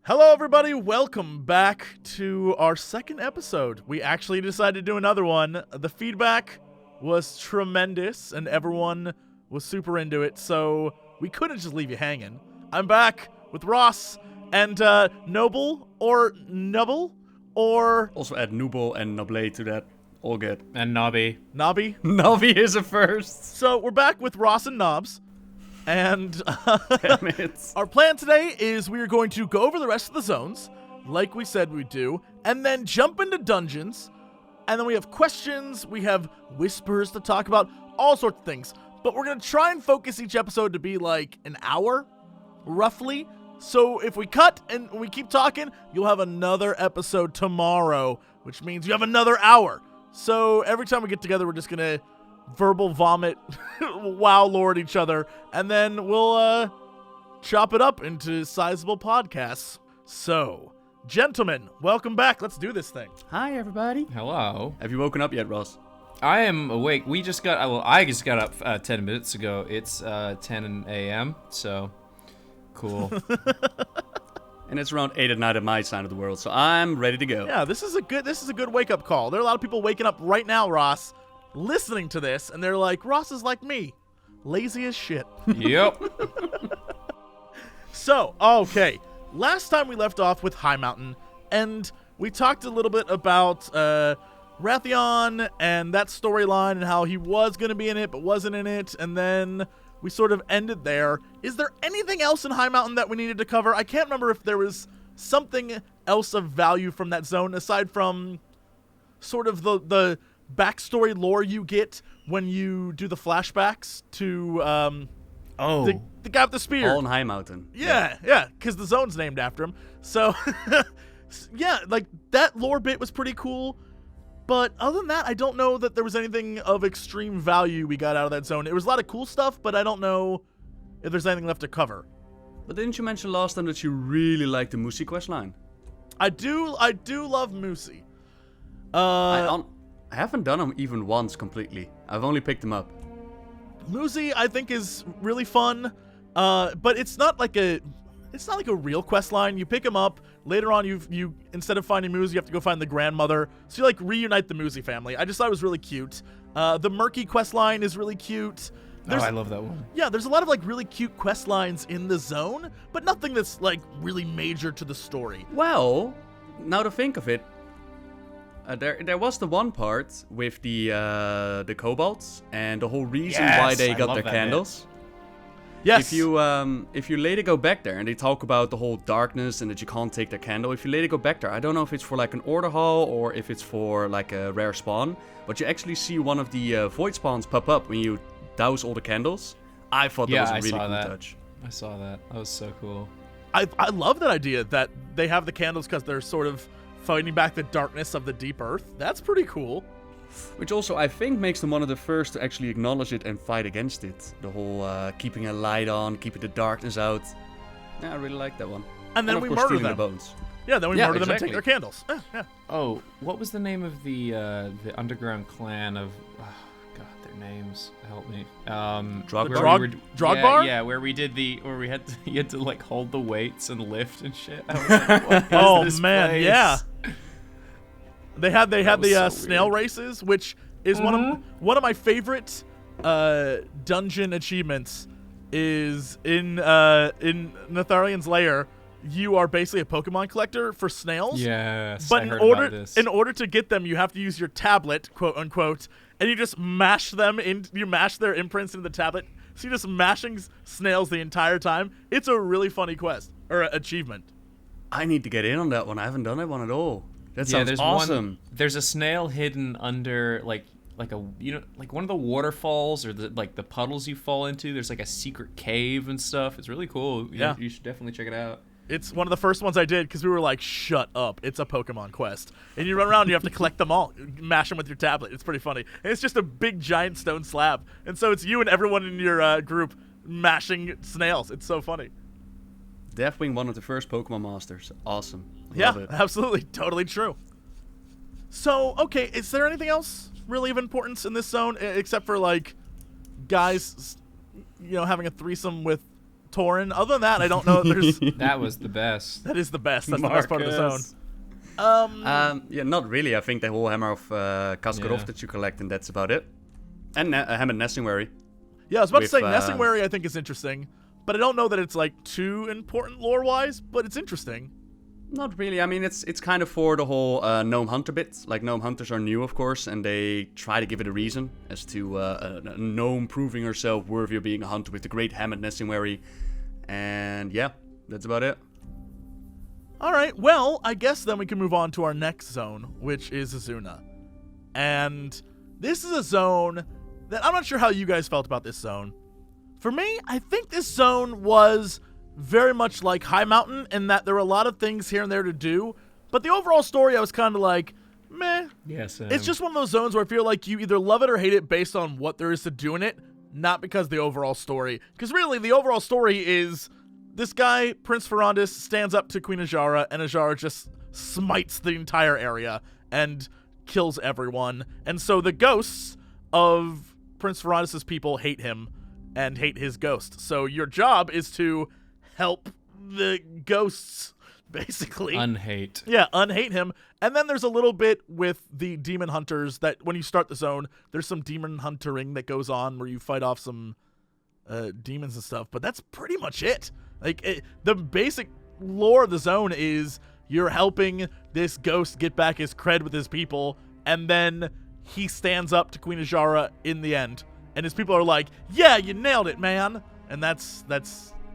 Hello, everybody. Welcome back to our second episode. We actually decided to do another one. The feedback was tremendous, and everyone was super into it, so we couldn't just leave you hanging. I'm back with Ross and Nobbel or Nobbel or... Also add Nobbel and Nobbel to that. All good. And Nobby. Nobby? Nobby is a first. So we're back with Ross and Knobs. And Damn it. Our plan today is we are going to go over the rest of the zones, like we said we'd do, and then jump into dungeons, and then we have questions, we have whispers to talk about, all sorts of things. But we're going to try and focus each episode to be like an hour, roughly. So if we cut and we keep talking, you'll have another episode tomorrow, which means you have another hour. So every time we get together, we're just going to verbal vomit, wow lord each other, and then we'll chop it up into sizable podcasts. So, gentlemen, welcome back. Let's do this thing. Hi, everybody. Hello. Have you woken up yet, Ross? I am awake. I just got up 10 minutes ago. It's 10 a.m., so cool. And it's around 8 at night at my side of the world, so I'm ready to go. Yeah, this is a good wake-up call. There are a lot of people waking up right now, Ross, listening to this, and they're like, Ross is like me, lazy as shit. Yep. So, okay, last time we left off with High Mountain, and we talked a little bit about Wrathion and that storyline and how he was going to be in it but wasn't in it, and then we sort of ended there. Is there anything else in High Mountain that we needed to cover? I can't remember if there was something else of value from that zone aside from sort of the backstory lore you get when you do the flashbacks to the guy with the spear. All in High Mountain. Yeah, because the zone's named after him. So, yeah, like, that lore bit was pretty cool. But other than that, I don't know that there was anything of extreme value we got out of that zone. It was a lot of cool stuff, but I don't know if there's anything left to cover. But didn't you mention last time that you really liked the Moosey Questline? I do love Moosey. I haven't done them even once completely. I've only picked them up. Moosey, I think, is really fun, but it's not like a real quest line. You pick him up later on. You instead of finding Moosey, you have to go find the grandmother. So you like reunite the Moosey family. I just thought it was really cute. The Murky quest line is really cute. I love that one. Yeah, there's a lot of like really cute quest lines in the zone, but nothing that's like really major to the story. Well, now to think of it, there was the one part with the kobolds and the whole reason why they got their candles. Yes. If you later go back there and they talk about the whole darkness and that you can't take their candle, if you later go back there, I don't know if it's for like an order hall or if it's for like a rare spawn, but you actually see one of the void spawns pop up when you douse all the candles. I thought that was a really cool touch. I saw that. That was so cool. I love that idea that they have the candles because they're sort of fighting back the darkness of the deep earth. That's pretty cool. Which also, I think, makes them one of the first to actually acknowledge it and fight against it. The whole keeping a light on, keeping the darkness out. Yeah, I really like that one. And then of we course, murder stealing them. the bones. Yeah, then we murder them and take exactly. their candles. Yeah. Oh, what was the name of the underground clan of... Oh, God, their names. Help me. Drogbar? Yeah, where we had to, you had to like hold the weights and lift and shit. I was like, what is Oh this man, place? yeah. They had the so snail weird. races, which is one of my favorite dungeon achievements. Is in Thorian's Layer, you are basically a Pokemon collector for snails. Yes, But I heard about this. in order to get them, you have to use your tablet, quote unquote, and you just mash them in. You mash their imprints into the tablet. So you're just mashing snails the entire time. It's a really funny quest or achievement. I need to get in on that one. I haven't done that one at all. That sounds awesome. There's a snail hidden under like one of the waterfalls or the puddles you fall into. There's like a secret cave and stuff. It's really cool. Yeah. You should definitely check it out. It's one of the first ones I did because we were like, shut up. It's a Pokemon quest. And you run around and you have to collect them all. Mash them with your tablet. It's pretty funny. And it's just a big giant stone slab. And so it's you and everyone in your group mashing snails. It's so funny. Deathwing, one of the first Pokemon masters. Awesome. Yeah, Love it. absolutely. Totally true. So, okay, is there anything else really of importance in this zone except for like guys, having a threesome with Torin. Other than that, I don't know if there's... That was the best. That is the best. That's the best part of the zone. Marcus. Yeah, not really. I think the whole Hammer of Kaskarov that you collect, and that's about it. And Hammer Nestingwary. Yeah, I was about to say, With, Nestingwary I think is interesting, but I don't know that it's, like, too important lore-wise, but it's interesting. Not really. I mean, it's kind of for the whole gnome hunter bit. Like, gnome hunters are new, of course, and they try to give it a reason as to a gnome proving herself worthy of being a hunter with the great Hammer Nestingwary. And yeah, that's about it. Alright, well, I guess then we can move on to our next zone, which is Azuna. And this is a zone that I'm not sure how you guys felt about this zone. For me, I think this zone was very much like High Mountain in that there were a lot of things here and there to do, but the overall story I was kind of like, meh. Yes. It's just one of those zones where I feel like you either love it or hate it based on what there is to do in it, not because of the overall story. Because really, the overall story is this guy, Prince Ferrandis, stands up to Queen Ajara, and Ajara just smites the entire area and kills everyone. And so the ghosts of Prince Ferrandis' people hate him and hate his ghost. So your job is to help the ghosts, basically. Unhate. Yeah, unhate him. And then there's a little bit with the demon hunters that when you start the zone, there's some demon huntering that goes on where you fight off some demons and stuff. But that's pretty much it. Like, the basic lore of the zone is you're helping this ghost get back his cred with his people, and then he stands up to Queen Ajara in the end. And his people are like, yeah, you nailed it, man. And that's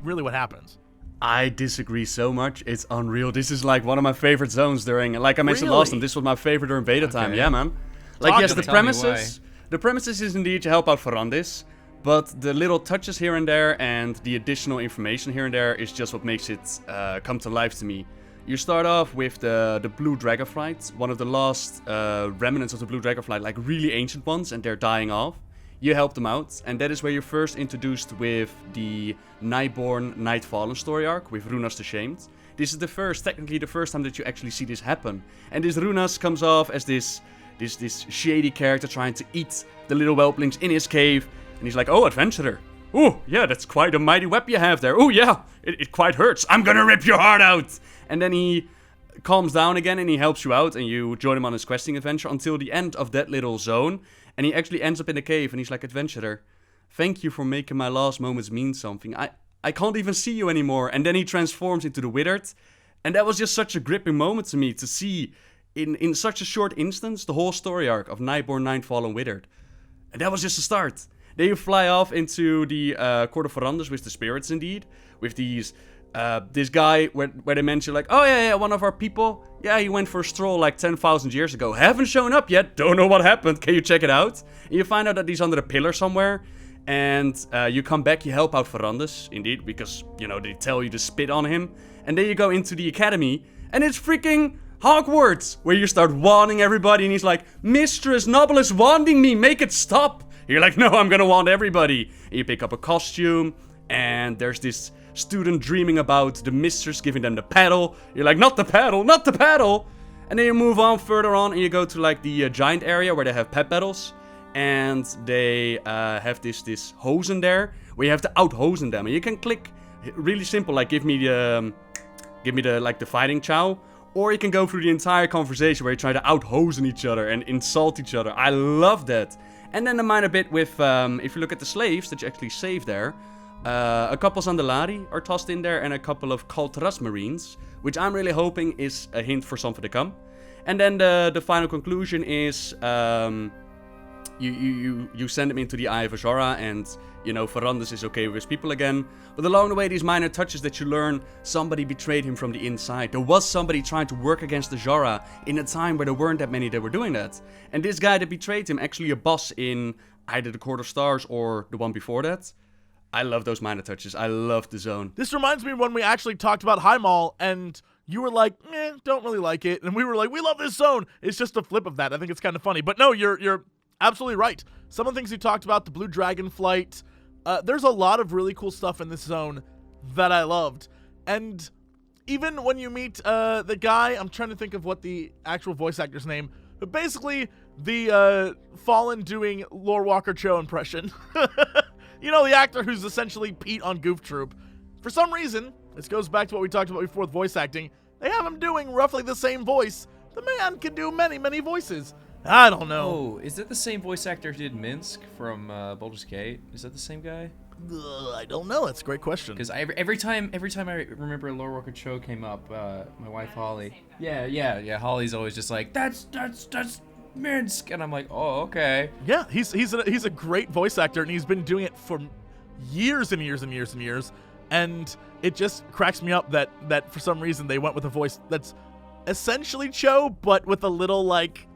really what happens. I disagree so much. It's unreal. This is like one of my favorite zones during, like I mentioned Really? last time, this was my favorite during beta time. Yeah, man. Like, Talk yes, to the me. premises is indeed to help out Ferrandis, but the little touches here and there and the additional information here and there is just what makes it come to life to me. You start off with the Blue Dragonflight, one of the last remnants of the Blue Dragonflight, like really ancient ones, and they're dying off. You help them out, and that is where you're first introduced with the Nightborn, Nightfallen story arc with Runas the Shamed. This is technically the first time that you actually see this happen. And this Runas comes off as this shady character trying to eat the little whelplings in his cave. And he's like, oh, adventurer. Oh, yeah, that's quite a mighty weapon you have there. Oh, yeah, it quite hurts. I'm gonna rip your heart out. And then he calms down again and he helps you out and you join him on his questing adventure until the end of that little zone. And he actually ends up in a cave and he's like, adventurer, thank you for making my last moments mean something. I can't even see you anymore. And then he transforms into the Withered. And that was just such a gripping moment to me to see in such a short instance the whole story arc of Nightborn, Nightfallen, Withered. And that was just the start. Then you fly off into the Court of Ferrandis with the spirits indeed. With these this guy where they mention like, oh yeah, one of our people, yeah, he went for a stroll like 10,000 years ago, haven't shown up yet, don't know what happened, can you check it out? And you find out that he's under a pillar somewhere, and you come back, you help out Ferrandis, indeed, because, you know, they tell you to spit on him, and then you go into the academy, and it's freaking Hogwarts, where you start wanding everybody, and he's like, Mistress Nobbel is wanding me, make it stop! And you're like, no, I'm gonna wand everybody. And you pick up a costume, and there's this student dreaming about the mistress giving them the paddle. You're like, not the paddle, not the paddle! And then you move on further on and you go to like the giant area where they have pet battles. And they have this hose in there where you have to out-hosen them. And you can click really simple, like give me the like the fighting chow. Or you can go through the entire conversation where you try to out-hosen each other and insult each other. I love that. And then the minor bit with, if you look at the slaves that you actually save there, a couple Zandalari are tossed in there and a couple of Kaltras Marines, which I'm really hoping is a hint for something to come. And then the final conclusion is you send him into the Eye of Azora and, you know, Ferrandis is okay with his people again. But along the way, these minor touches that you learn, somebody betrayed him from the inside. There was somebody trying to work against Azora in a time where there weren't that many that were doing that. And this guy that betrayed him, actually a boss in either the Court of Stars or the one before that. I love those minor touches. I love the zone. This reminds me of when we actually talked about Heimal, and you were like, don't really like it. And we were like, we love this zone. It's just a flip of that. I think it's kind of funny. But no, you're absolutely right. Some of the things you talked about, the Blue Dragon Flight, there's a lot of really cool stuff in this zone that I loved. And even when you meet the guy, I'm trying to think of what the actual voice actor's name, but basically the Fallen doing Lore Walker Cho impression. You know, the actor who's essentially Pete on Goof Troop. for some reason, this goes back to what we talked about before with voice acting, they have him doing roughly the same voice. The man can do many, many voices. I don't know. Oh, is that the same voice actor who did Minsk from Baldur's Gate? Is that the same guy? I don't know. That's a great question. Because every time I remember a Lore Walker show came up, my wife Holly. Yeah. Holly's always just like, that's Minsk, and I'm like, oh, okay. Yeah, he's a great voice actor, and he's been doing it for years and years and years and years. And it just cracks me up that for some reason they went with a voice that's essentially Cho, but with a little, like,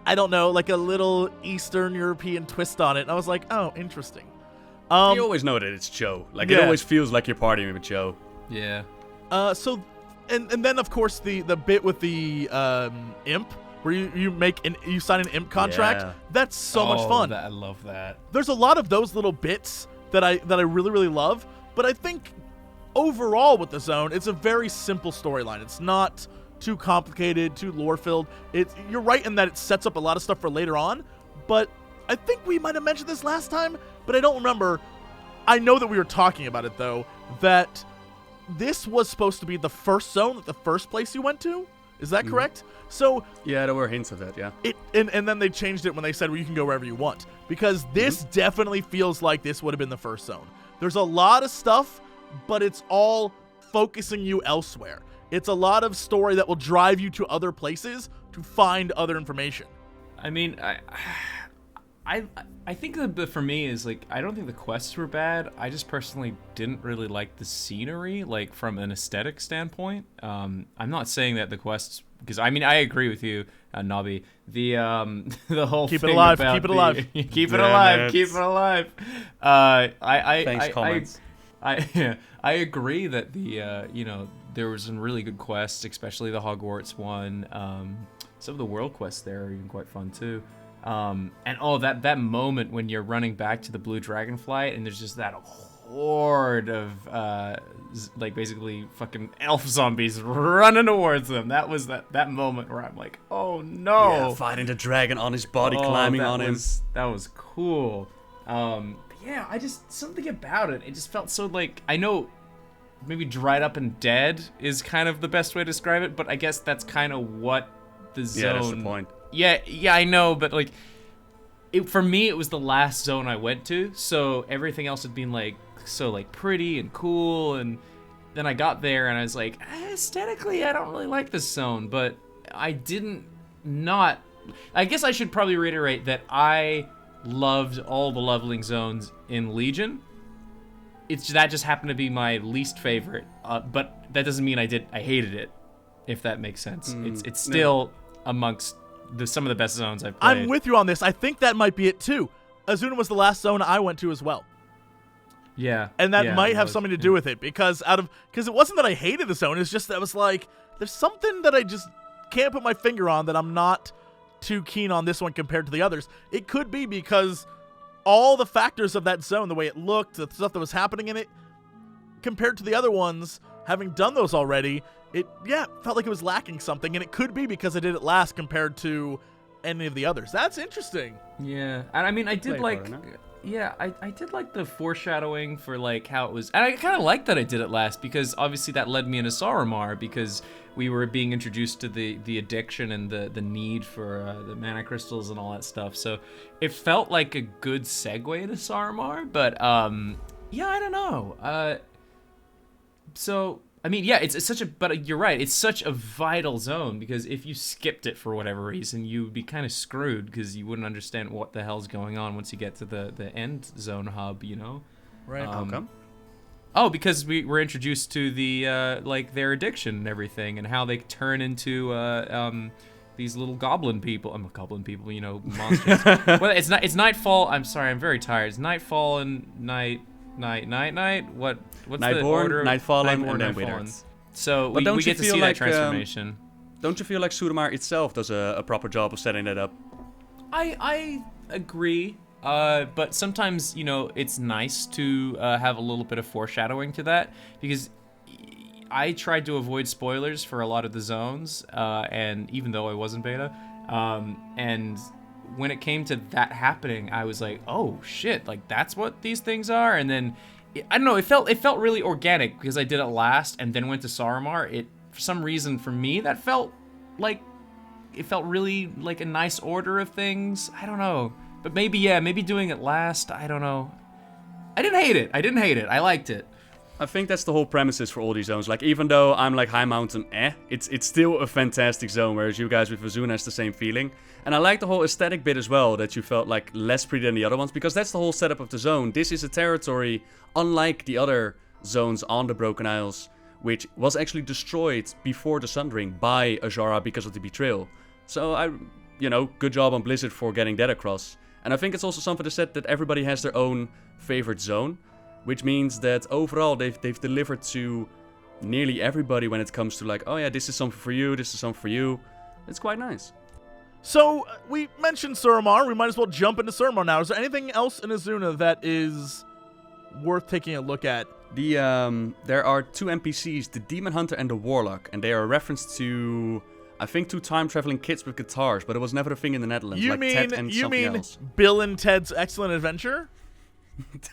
I don't know, like a little Eastern European twist on it. And I was like, oh, interesting. You always know that it's Cho. Like, it always feels like you're partying with Cho. Yeah. So, and then of course the bit with the imp, where you sign an imp contract. Yeah. That's so much fun. I love that. There's a lot of those little bits that I really, really love. But I think overall with the zone, it's a very simple storyline. It's not too complicated, too lore-filled. You're right in that it sets up a lot of stuff for later on, but I think we might have mentioned this last time, but I don't remember. I know that we were talking about it, though, that this was supposed to be the first zone, the first place you went to. Is that correct? So yeah, there were hints of that, yeah. And then they changed it when they said, well, you can go wherever you want, because this definitely feels like this would have been the first zone. There's a lot of stuff, but it's all focusing you elsewhere. It's a lot of story that will drive you to other places to find other information. I mean, I think that for me is like, I don't think the quests were bad. I just personally didn't really like the scenery, like from an aesthetic standpoint. I'm not saying that the quests, because I mean I agree with you, Nobby. The whole keep thing it alive, about keep it alive, keep it alive, keep it alive. Thanks, comments. I agree that there was some really good quests, especially the Hogwarts one. Some of the world quests there are even quite fun too. And that moment when you're running back to the Blue Dragonflight and there's just that horde of like basically fucking elf zombies running towards them. That was that moment where I'm like, oh no. Yeah, fighting the dragon on his body, climbing on him. That was cool. Yeah, I just, something about it. It just felt so like, I know maybe dried up and dead is kind of the best way to describe it, but I guess that's kind of what the zone. Yeah, that's the point. Yeah, I know, but like, for me, it was the last zone I went to, so everything else had been like, so like pretty and cool, and then I got there and I was like, aesthetically, I don't really like this zone, but I didn't not, I guess I should probably reiterate that I loved all the leveling zones in Legion. That just happened to be my least favorite, but that doesn't mean I hated it, if that makes sense. It's still amongst some of the best zones I've played. I'm with you on this. I think that might be it too. Azuna was the last zone I went to as well. Yeah. And that might have something to do with it, because it wasn't that I hated the zone, it's just that I was like, there's something that I just can't put my finger on that I'm not too keen on this one compared to the others. It could be because all the factors of that zone, the way it looked, the stuff that was happening in it, compared to the other ones, having done those already, it felt like it was lacking something, and it could be because I did it last compared to any of the others. That's interesting. Yeah, and I mean, I did like, I did like the foreshadowing for like how it was, and I kind of liked that I did it last, because obviously that led me into Saramar, because we were being introduced to the addiction and the need for the mana crystals and all that stuff. So it felt like a good segue to Saramar, but yeah, I don't know. So I mean, yeah, it's such a, but you're right, it's such a vital zone, because if you skipped it for whatever reason, you would be kind of screwed, because you wouldn't understand what the hell's going on once you get to the end zone hub, you know? Right. How come? Oh, because we were introduced to the like their addiction and everything, and how they turn into these little goblin people. Goblin people, you know, monsters. Well, it's nightfall. I'm sorry, I'm very tired. It's nightfall and night. What's the order? Nightfall, and Nightborn, then Nightfall. Withered. So But we get to see that transformation. Don't you feel like Suramar itself does a proper job of setting that up? I agree. But sometimes, you know, it's nice to have a little bit of foreshadowing to that, because I tried to avoid spoilers for a lot of the zones, and even though I was in beta, and when it came to that happening, I was like, oh shit, like that's what these things are, and then I don't know. It felt really organic because I did it last and then went to Saramar. It for some reason for me that felt like it felt really like a nice order of things. I don't know, but maybe doing it last. I don't know. I didn't hate it. I liked it. I think that's the whole premises for all these zones. Like, even though I'm like High Mountain, it's still a fantastic zone, whereas you guys with Vazuna has the same feeling. And I like the whole aesthetic bit as well, that you felt like less pretty than the other ones, because that's the whole setup of the zone. This is a territory, unlike the other zones on the Broken Isles, which was actually destroyed before the Sundering by Azara because of the betrayal. So good job on Blizzard for getting that across. And I think it's also something to say that everybody has their own favorite zone, which means that overall they've delivered to nearly everybody when it comes to like, oh yeah, this is something for you, this is something for you. It's quite nice. So, we mentioned Suramar. We might as well jump into Suramar now. Is there anything else in Azuna that is worth taking a look at? There are 2 NPCs, the Demon Hunter and the Warlock, and they are a reference to, I think, 2 time-traveling kids with guitars, but it was never a thing in the Netherlands. You like Ted and something else. Bill and Ted's Excellent Adventure?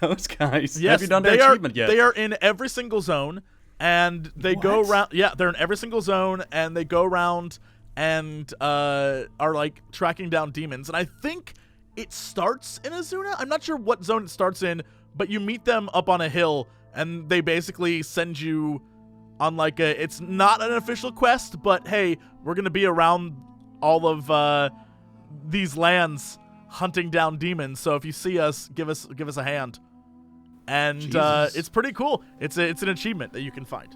Those guys. Yes, have you done their achievement yet? They are in every single zone, and they go around. Yeah, they're in every single zone, and they go around and are like tracking down demons. And I think it starts in Azuna. I'm not sure what zone it starts in, but you meet them up on a hill, and they basically send you on like it's not an official quest, but hey, we're gonna be around all of these lands hunting down demons. So if you see us, give us a hand. And it's pretty cool. It's an achievement that you can find.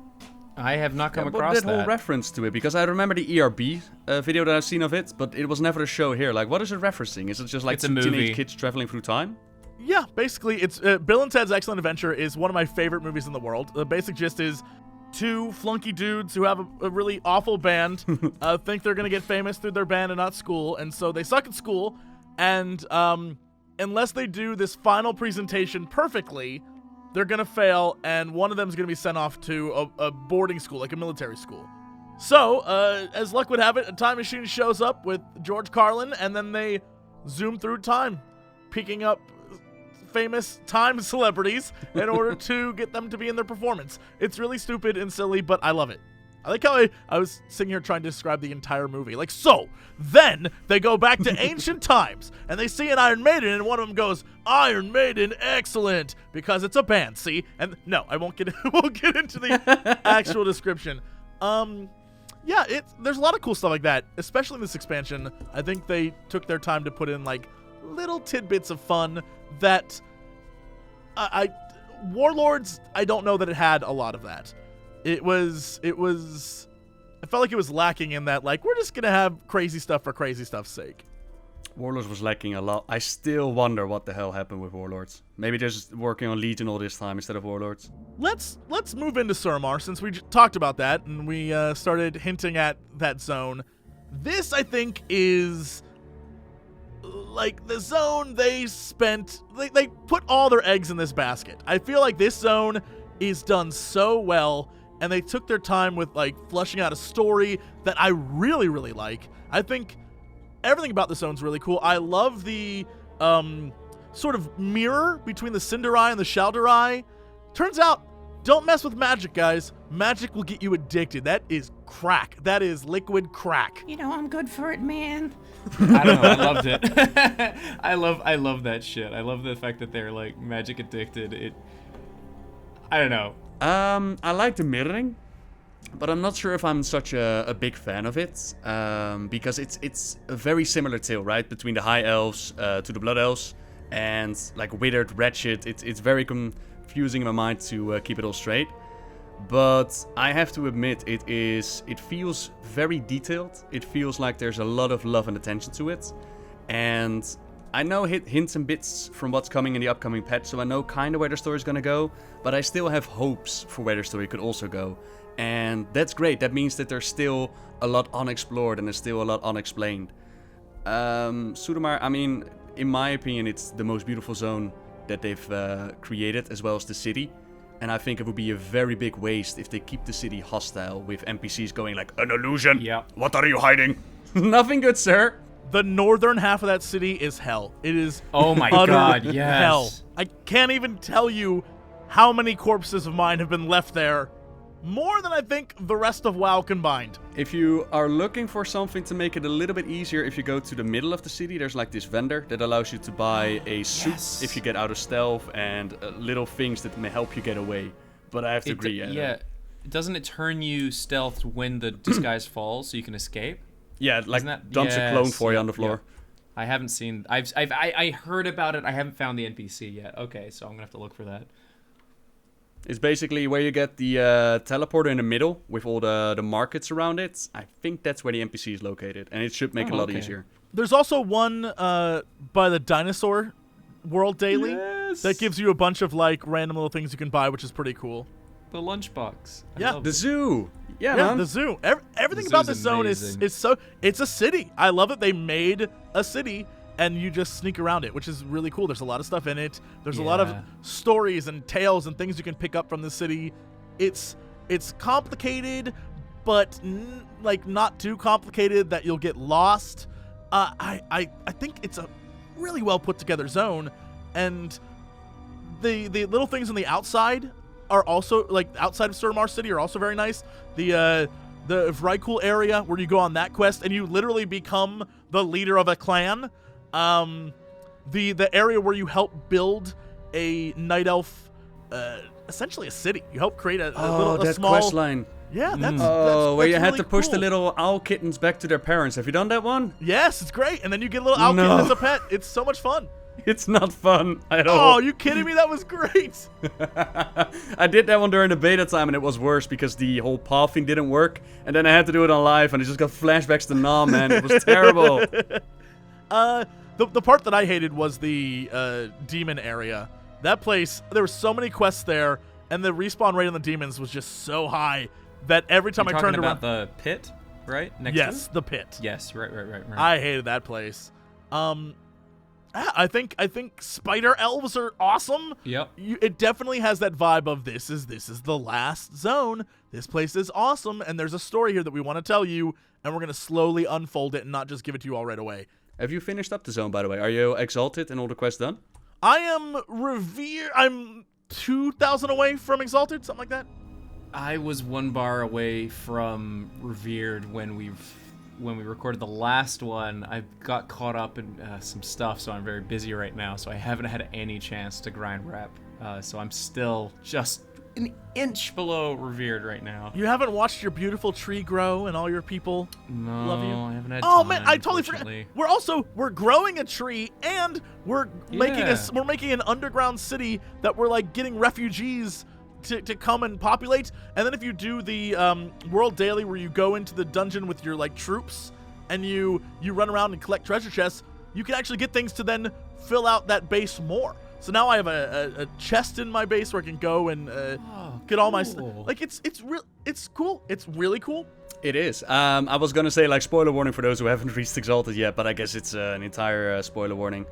I have not come across that. Whole reference to it, because I remember the ERB video that I've seen of it, but it was never a show here. Like, what is it referencing? Is it just like some teenage kids traveling through time? Yeah, basically, it's Bill and Ted's Excellent Adventure is one of my favorite movies in the world. The basic gist is 2 flunky dudes who have a really awful band think they're going to get famous through their band and not school, and so they suck at school, and unless they do this final presentation perfectly, they're going to fail, and one of them is going to be sent off to a boarding school, like a military school. So, as luck would have it, a time machine shows up with George Carlin, and then they zoom through time, picking up famous time celebrities in order to get them to be in their performance. It's really stupid and silly, but I love it. I like how I was sitting here trying to describe the entire movie. Like, so, then they go back to ancient times, and they see an Iron Maiden, and one of them goes, Iron Maiden, excellent, because it's a band, see? And no, I won't get into the actual description. Yeah, there's a lot of cool stuff like that, especially in this expansion. I think they took their time to put in, like, little tidbits of fun that Warlords, I don't know that it had a lot of that. I felt like it was lacking in that, like, we're just gonna have crazy stuff for crazy stuff's sake. Warlords was lacking a lot. I still wonder what the hell happened with Warlords. Maybe they're just working on Legion all this time instead of Warlords. Let's move into Suramar, since we talked about that and we started hinting at that zone. This, I think, is like the zone they put all their eggs in this basket. I feel like this zone is done so well, and they took their time with like fleshing out a story that I really, really like. I think everything about the zone's really cool. I love the sort of mirror between the Cinderai and the Shalderai. Turns out, don't mess with magic, guys. Magic will get you addicted. That is crack. That is liquid crack. You know, I'm good for it, man. I don't know. I loved it. I love that shit. I love the fact that they're like magic addicted. I don't know. I like the mirroring, but I'm not sure if I'm such a big fan of it, because it's a very similar tale, right, between the High Elves to the Blood Elves, and like withered, wretched. It's very confusing in my mind to keep it all straight. But I have to admit, it feels very detailed. It feels like there's a lot of love and attention to it, and I know hints and bits from what's coming in the upcoming patch, so I know kind of where the story's gonna go, but I still have hopes for where the story could also go. And that's great. That means that there's still a lot unexplored and there's still a lot unexplained. Suramar, I mean, in my opinion, it's the most beautiful zone that they've created, as well as the city. And I think it would be a very big waste if they keep the city hostile with NPCs going like, an illusion? Yeah. What are you hiding? Nothing good, sir. The northern half of that city is hell. It is oh my god, yes. hell. I can't even tell you how many corpses of mine have been left there. More than I think the rest of WoW combined. If you are looking for something to make it a little bit easier, if you go to the middle of the city, there's like this vendor that allows you to buy a suit if you get out of stealth and little things that may help you get away. But I have to agree. Yeah. Doesn't it turn you stealthed when the disguise falls so you can escape? Yeah, like dumps a clone for you on the floor. Yeah. I haven't seen. I heard about it. I haven't found the NPC yet. Okay, so I'm gonna have to look for that. It's basically where you get the teleporter in the middle with all the markets around it. I think that's where the NPC is located, and it should make it a lot easier. There's also one by the dinosaur world daily that gives you a bunch of like random little things you can buy, which is pretty cool. The lunchbox. The zoo. Yeah, man. The zoo. Everything about this zone is so. It's a city. I love that they made a city. And you just sneak around it, which is really cool. There's a lot of stuff in it. There's a lot of stories and tales and things you can pick up from the city. It's complicated, but like not too complicated that you'll get lost. I think it's a really well put together zone, and the little things on the outside are also like outside of Suramar City are also very nice. The Vrykul area where you go on that quest and you literally become the leader of a clan. The area where you help build a night elf, essentially a city. You help create a small quest line. Yeah, that's where you really had to push cool. the little owl kittens back to their parents. Have you done that one? Yes, it's great. And then you get a little owl kitten as a pet. It's so much fun. It's not fun at all. Oh, you kidding me? That was great. I did that one during the beta time, and it was worse because the whole path thing didn't work. And then I had to do it on live, and I just got flashbacks to Nam, man. It was terrible. The part that I hated was the demon area. That place, there were so many quests there, and the respawn rate on the demons was just so high that every time I turned around... You're talking about the pit, right? Yes, the pit. Yes, right. I hated that place. I think spider elves are awesome. Yep. It definitely has that vibe of this is the last zone. This place is awesome, and there's a story here that we want to tell you, and we're going to slowly unfold it and not just give it to you all right away. Have you finished up the zone, by the way? Are you exalted and all the quests done? I am revered. I'm 2,000 away from exalted, something like that. I was 1 bar away from revered when we recorded the last one. I got caught up in some stuff, so I'm very busy right now. So I haven't had any chance to grind rep. So I'm still just an inch below revered right now. You haven't watched your beautiful tree grow and all your people love you? I haven't had Oh time, man, I totally forgot. We're growing a tree and we're making an underground city that we're like getting refugees to come and populate. And then if you do the world daily where you go into the dungeon with your like troops and you run around and collect treasure chests, you can actually get things to then fill out that base more. So now I have a chest in my base where I can go and get all my like it's cool. It's really cool. It is. I was gonna say like spoiler warning for those who haven't reached exalted yet, but I guess it's an entire spoiler warning.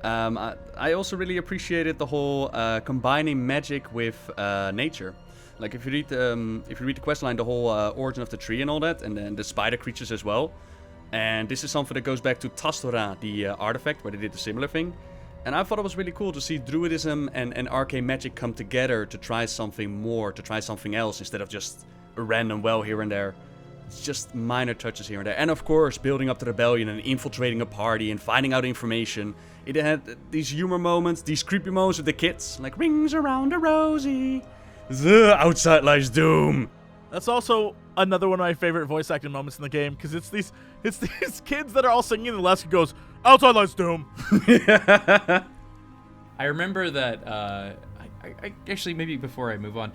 I also really appreciated the whole combining magic with nature. Like if you read the questline, the whole origin of the tree and all that, and then the spider creatures as well. And this is something that goes back to Tastora, the artifact where they did a similar thing. And I thought it was really cool to see druidism and arcane magic come together to try something more, to try something else instead of just a random well here and there. It's just minor touches here and there. And of course, building up the rebellion and infiltrating a party and finding out information. It had these humor moments, these creepy moments with the kids, like rings around a rosy. Outside lies doom. That's also another one of my favorite voice acting moments in the game because it's these kids that are all singing and Leska goes, outside lies doom. I remember that. I actually maybe before I move on,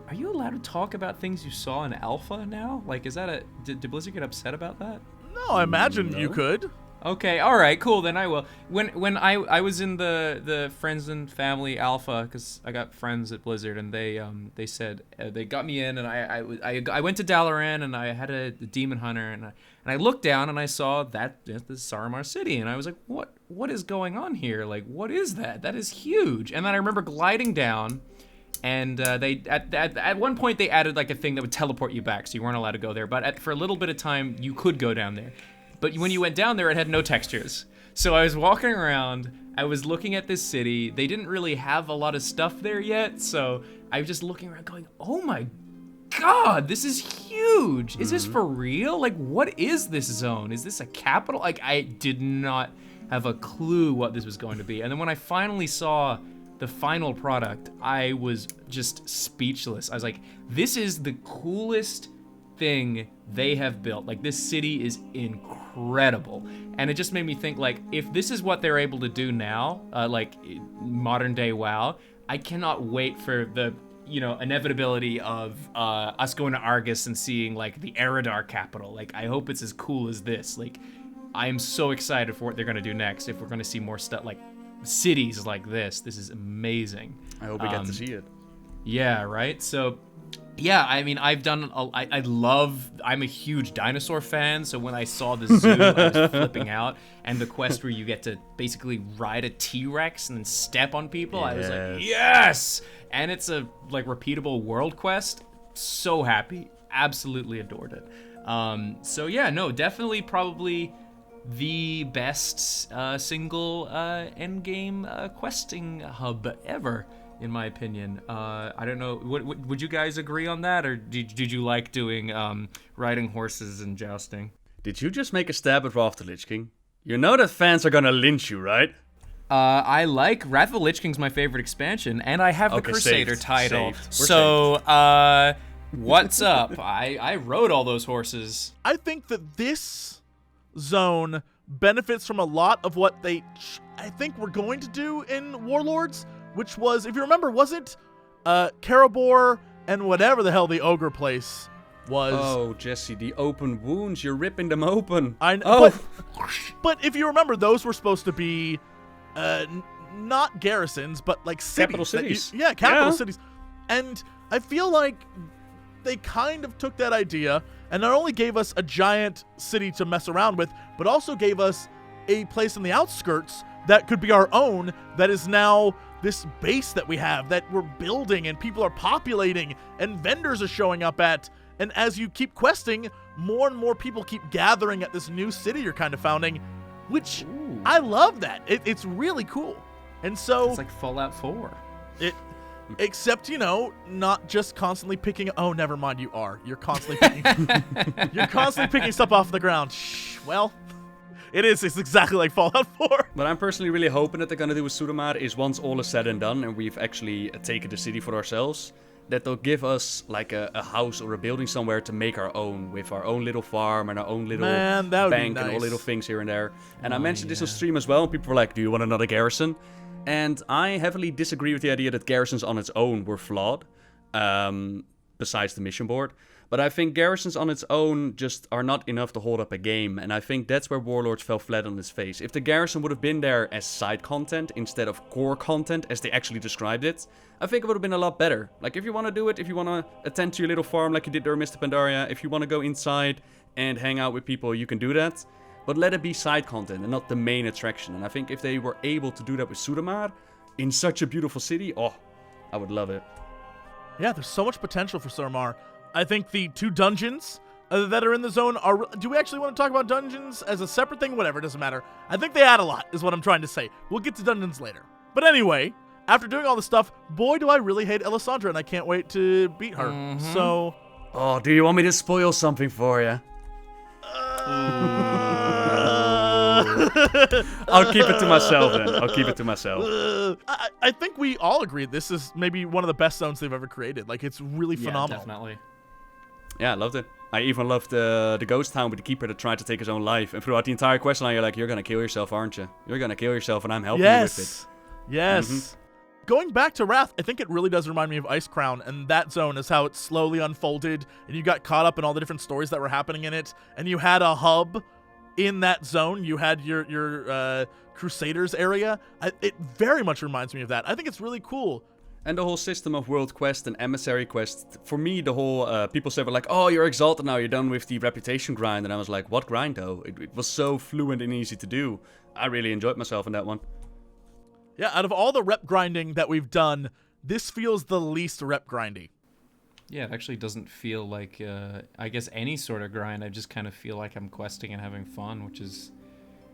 are you allowed to talk about things you saw in alpha now? Like, is that did Blizzard get upset about that? No, I imagine you could. Okay, all right, cool. Then I will. When I was in the friends and family alpha, because I got friends at Blizzard, and they said they got me in, and I went to Dalaran, and I had a demon hunter, and I looked down and I saw that the Suramar City, and I was like, what is going on here? Like, what is that? That is huge. And then I remember gliding down. And they at one point they added like a thing that would teleport you back, so you weren't allowed to go there. But for a little bit of time, you could go down there. But when you went down there, it had no textures. So I was walking around, I was looking at this city. They didn't really have a lot of stuff there yet, so I was just looking around going, oh my God, this is huge. Is this for real? Like, what is this zone? Is this a capital? Like, I did not have a clue what this was going to be. And then when I finally saw the final product, I was just speechless. I was like, this is the coolest thing they have built. Like, this city is incredible. And it just made me think, like, if this is what they're able to do now, like modern day WoW, I cannot wait for the inevitability of us going to Argus and seeing like the Eridar capital. Like, I hope it's as cool as this. Like, I am so excited for what they're gonna do next. If we're gonna see more stuff like cities like this is amazing. I hope we get to see it. Yeah, right. So, yeah, I mean, I'm a huge dinosaur fan. So when I saw the zoo, I was flipping out. And the quest where you get to basically ride a T-Rex and then step on people, I was like, yes. And it's a like repeatable world quest. So happy, absolutely adored it. So yeah, no, definitely probably the best single endgame questing hub ever, in my opinion. I don't know, would you guys agree on that, or did you like doing riding horses and jousting? Did you just make a stab at Wrath of the Lich King? You know that fans are gonna lynch you, right? I like Wrath of the Lich King's my favorite expansion, and I have the Crusader title. So, what's up? I rode all those horses. I think that this zone benefits from a lot of what I think we're going to do in Warlords, which was, if you remember, wasn't Karabor and whatever the hell the ogre place was. Oh, Jesse, the open wounds, you're ripping them open. I know, but if you remember, those were supposed to be not garrisons, but like cities. Capital cities. Capital cities. And I feel like they kind of took that idea and not only gave us a giant city to mess around with, but also gave us a place in the outskirts that could be our own, that is now this base that we have, that we're building and people are populating and vendors are showing up at. And as you keep questing, more and more people keep gathering at this new city you're kind of founding, which I love that. It's really cool. And so it's like Fallout 4. Except, not just constantly picking. Oh, never mind. You're constantly picking. You're constantly picking stuff off the ground. Well, it's exactly like Fallout 4. What I'm personally really hoping that they're gonna do with Suramar is, once all is said and done and we've actually taken the city for ourselves, that they'll give us like a house or a building somewhere to make our own, with our own little farm and our own little bank and all little things here and there. And I mentioned this on stream as well, and people were like, do you want another garrison? And I heavily disagree with the idea that garrisons on its own were flawed, besides the mission board. But I think garrisons on its own just are not enough to hold up a game, and I think that's where Warlords fell flat on its face. If the garrison would have been there as side content instead of core content, as they actually described it, I think it would have been a lot better. Like, if you want to do it, if you want to attend to your little farm like you did there in Mr. Pandaria, if you want to go inside and hang out with people, you can do that. But let it be side content and not the main attraction. And I think if they were able to do that with Suramar in such a beautiful city, I would love it. Yeah, there's so much potential for Suramar. I think the 2 dungeons that are in the zone are... Do we actually want to talk about dungeons as a separate thing? Whatever, it doesn't matter. I think they add a lot, is what I'm trying to say. We'll get to dungeons later. But anyway, after doing all this stuff, boy, do I really hate Elisandra, and I can't wait to beat her. So... Oh, do you want me to spoil something for you? I'll keep it to myself then. I'll keep it to myself. I think we all agree this is maybe one of the best zones they've ever created. Like, it's really phenomenal. Yeah, definitely. Yeah, I loved it. I even loved the ghost town with the keeper that tried to take his own life. And throughout the entire questline, you're like, you're gonna kill yourself, aren't you? You're gonna kill yourself, and I'm helping you with it. Yes. Going back to Wrath, I think it really does remind me of Ice Crown, and that zone is how it slowly unfolded, and you got caught up in all the different stories that were happening in it, and you had a hub in that zone. You had your Crusaders area. It very much reminds me of that. I think it's really cool. And the whole system of world quest and emissary quest, for me, the whole, people said, like, oh, you're exalted now, you're done with the reputation grind. And I was like, what grind though? It was so fluent and easy to do. I really enjoyed myself in that one. Yeah, out of all the rep grinding that we've done, this feels the least rep grindy. Yeah, it actually doesn't feel like, I guess, any sort of grind. I just kind of feel like I'm questing and having fun, which is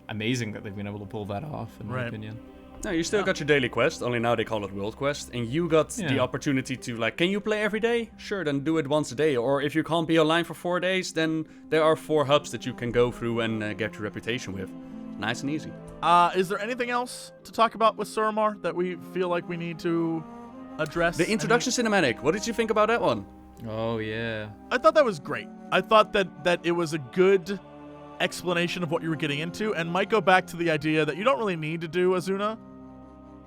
amazing that they've been able to pull that off, in my opinion. No, you still got your daily quest, only now they call it World Quest, and you got the opportunity to, like, can you play every day? Sure, then do it once a day, or if you can't be online for 4 days, then there are 4 hubs that you can go through and get your reputation with. Nice and easy. Is there anything else to talk about with Suramar that we feel like we need to address? The introduction cinematic, what did you think about that one? Oh, yeah. I thought that was great. I thought that it was a good explanation of what you were getting into, and might go back to the idea that you don't really need to do Azuna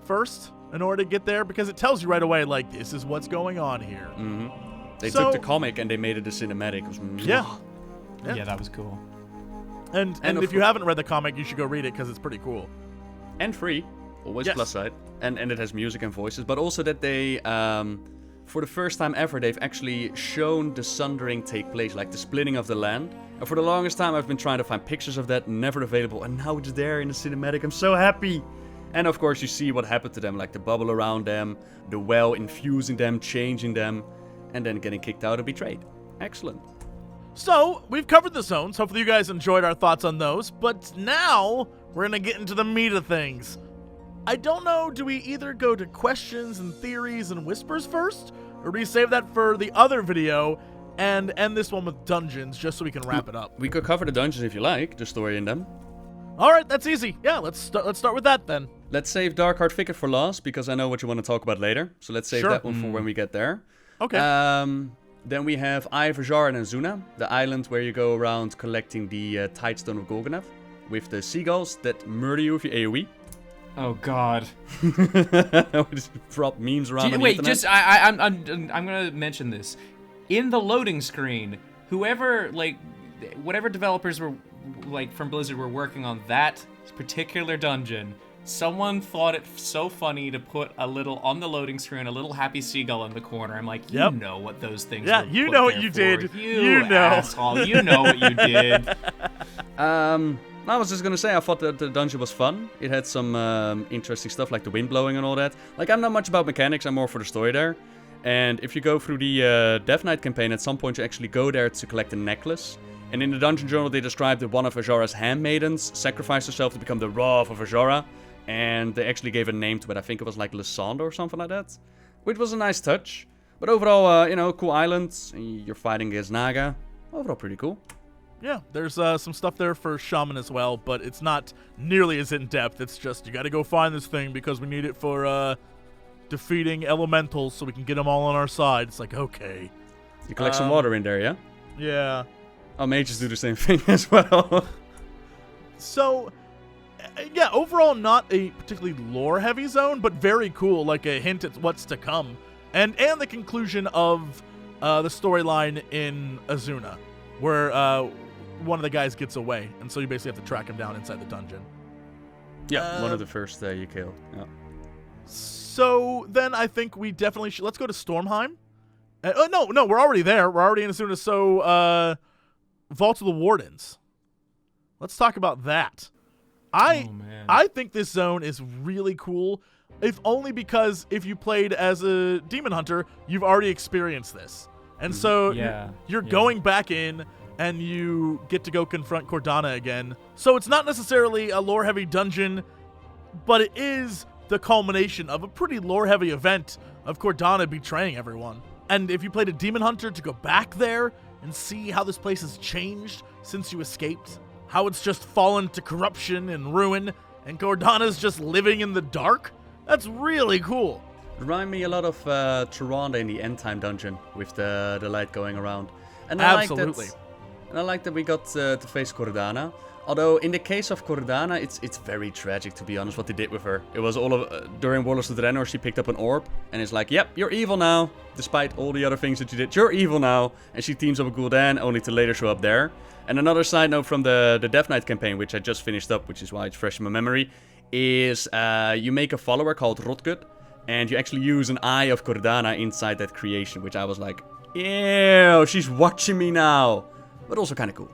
first in order to get there, because it tells you right away, like, this is what's going on here. They took the comic and they made it a cinematic. It was yeah, that was cool. And if you haven't read the comic, you should go read it, because it's pretty cool. And free, always plus side. And it has music and voices, but also that they, for the first time ever, they've actually shown the Sundering take place, like the splitting of the land. And for the longest time, I've been trying to find pictures of that, never available, and now it's there in the cinematic. I'm so happy! And of course, you see what happened to them, like the bubble around them, the well infusing them, changing them, and then getting kicked out and betrayed. Excellent. So, we've covered the zones. Hopefully you guys enjoyed our thoughts on those, but now we're going to get into the meat of things. I don't know, do we either go to questions and theories and whispers first, or do we save that for the other video and end this one with dungeons, just so we can wrap it up? We could cover the dungeons if you like, the story in them. All right, that's easy. Yeah, let's start with that then. Let's save Darkheart Thicket for last, because I know what you want to talk about later. So let's save that one for when we get there. Okay. Then we have Eye of Azar and Azuna, the island where you go around collecting the Tidestone of Golganath, with the seagulls that murder you if you AoE. Oh God! Prop memes around. Wait, just I'm gonna mention this. In the loading screen, whatever developers were from Blizzard were working on that particular dungeon, someone thought it so funny to put a little on the loading screen, a little happy seagull in the corner. I'm like, you know what those things. Yeah, were you put know what there you for. did. You know, asshole. You know what you did. I was just gonna say, I thought that the dungeon was fun. It had some interesting stuff, like the wind blowing and all that. Like, I'm not much about mechanics, I'm more for the story there. And if you go through the Death Knight campaign, at some point you actually go there to collect a necklace. And in the dungeon journal, they described that one of Azara's handmaidens sacrificed herself to become the Wrath of Azara. And they actually gave a name to it. I think it was like Lysandra or something like that. Which was a nice touch. But overall, cool island. You're fighting against Naga. Overall, pretty cool. Yeah, there's some stuff there for Shaman as well, but it's not nearly as in-depth. It's just, you gotta go find this thing because we need it for defeating elementals so we can get them all on our side. It's like, okay. You collect some water in there, yeah? Yeah. Oh, mages do the same thing as well. So, yeah, overall not a particularly lore-heavy zone, but very cool, like a hint at what's to come. And the conclusion of the storyline in Azuna, where one of the guys gets away, and so you basically have to track him down inside the dungeon. Yeah, one of the first you kill. Yeah. So then I think we definitely should. Let's go to Stormheim. No, we're already there. We're already in Azuna. So, Vault of the Wardens. Let's talk about that. I think this zone is really cool, if only because if you played as a demon hunter, you've already experienced this. And so you're going back in, and you get to go confront Cordana again. So it's not necessarily a lore-heavy dungeon, but it is the culmination of a pretty lore-heavy event of Cordana betraying everyone. And if you played a demon hunter, to go back there and see how this place has changed since you escaped, how it's just fallen to corruption and ruin, and Cordana's just living in the dark, that's really cool. Remind me a lot of Tyrande in the End Time dungeon with the light going around. And Absolutely. I like that we got to face Cordana. Although in the case of Cordana, it's very tragic, to be honest, what they did with her. It was all of during Warlords of Draenor, she picked up an orb, and it's like, yep, you're evil now. Despite all the other things that you did, you're evil now. And she teams up with Gul'dan, only to later show up there. And another side note from the Death Knight campaign, which I just finished up, which is why it's fresh in my memory, is you make a follower called Rotgut, and you actually use an eye of Cordana inside that creation, which I was like, ew, she's watching me now. But also kind of cool.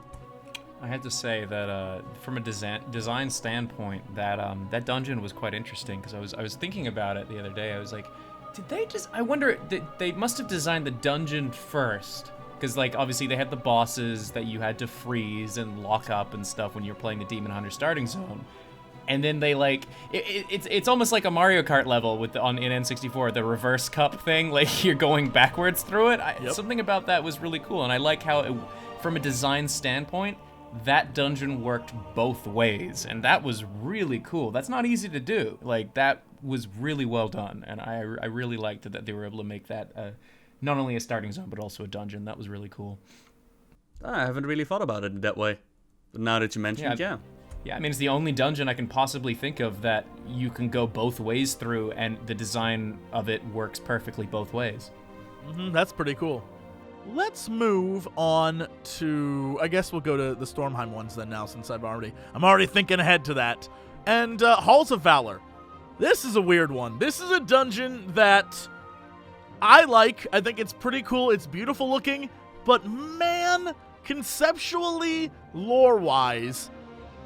I had to say that from a design standpoint, that that dungeon was quite interesting, because I was thinking about it the other day. I was like, Did they just... I wonder, they must have designed the dungeon first. Because, like, obviously they had the bosses that you had to freeze and lock up and stuff when you're playing the Demon Hunter starting zone. And then they, like... It's almost like a Mario Kart level in N64, the reverse cup thing. Like, you're going backwards through it. Something about that was really cool. And I like how, from a design standpoint, that dungeon worked both ways. And that was really cool. That's not easy to do. Like, that was really well done, and I really liked that they were able to make that not only a starting zone but also a dungeon. That was really cool. I haven't really thought about it that way, but now that you mention it, yeah. I mean, it's the only dungeon I can possibly think of that you can go both ways through, and the design of it works perfectly both ways. That's pretty cool. Let's move on to, I guess we'll go to the Stormheim ones then now, since I'm already thinking ahead to that. And Halls of Valor. This is a weird one. This is a dungeon that I like. I think it's pretty cool. It's beautiful looking. But man, conceptually, lore-wise,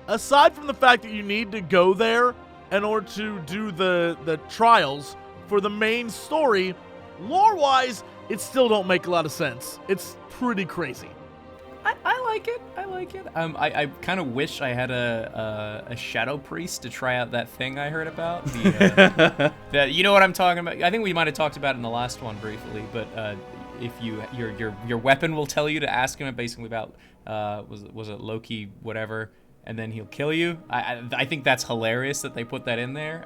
aside from the fact that you need to go there in order to do the trials for the main story, lore-wise, it still don't make a lot of sense. It's pretty crazy. I like it. I like it. I kind of wish I had a shadow priest to try out that thing I heard about. You know what I'm talking about? I think we might have talked about it in the last one briefly, but if your weapon will tell you to ask him basically about was it Loki whatever, and then he'll kill you. I think that's hilarious that they put that in there.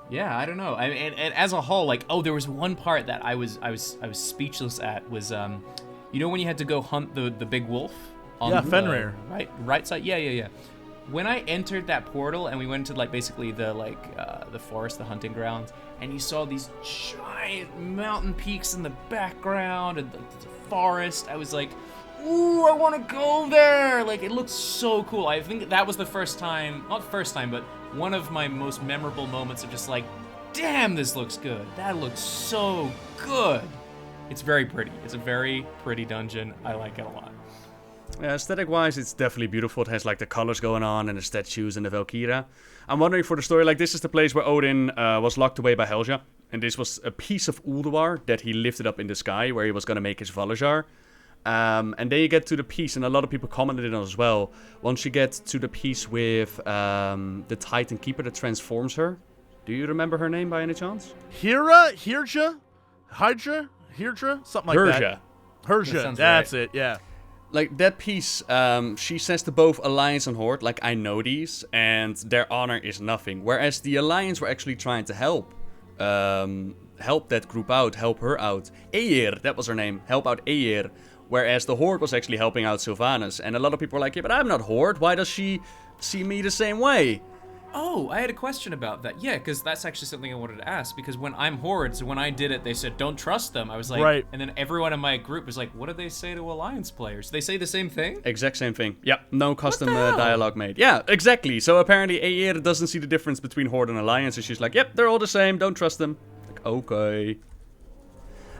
Yeah, I don't know. And as a whole, like, there was one part that I was speechless at was you know when you had to go hunt the big wolf on Fenrir. Right side? Yeah. When I entered that portal and we went to like basically the forest, the hunting grounds, and you saw these giant mountain peaks in the background and the forest, I was like, ooh, I want to go there. Like, it looks so cool. I think that was the first time, not first time, but one of my most memorable moments of just like, damn, this looks good. That looks so good. It's very pretty. It's a very pretty dungeon. I like it a lot. Yeah, aesthetic-wise, it's definitely beautiful. It has like the colors going on and the statues and the Valkyria. I'm wondering for the story, like this is the place where Odin was locked away by Helja. And this was a piece of Ulduar that he lifted up in the sky where he was going to make his Valajar. And then you get to the piece, and a lot of people commented on it as well. Once you get to the piece with the Titan Keeper that transforms her. Do you remember her name by any chance? Hydra, something like that. Herja, that's right. it, yeah. Like, that piece, she says to both Alliance and Horde, like, I know these, and their honor is nothing. Whereas the Alliance were actually trying to help that group out, help her out. Aegir, that was her name, help out Aegir. Whereas the Horde was actually helping out Sylvanas. And a lot of people were like, yeah, but I'm not Horde, why does she see me the same way? Oh, I had a question about that. Yeah, because that's actually something I wanted to ask. Because when I'm Horde, so when I did it, they said, don't trust them. I was like, right. And then everyone in my group was like, what do they say to Alliance players? They say the same thing? Exact same thing. Yep, no custom dialogue made. Yeah, exactly. So apparently Aegir doesn't see the difference between Horde and Alliance. And she's like, yep, they're all the same, don't trust them. Like, okay.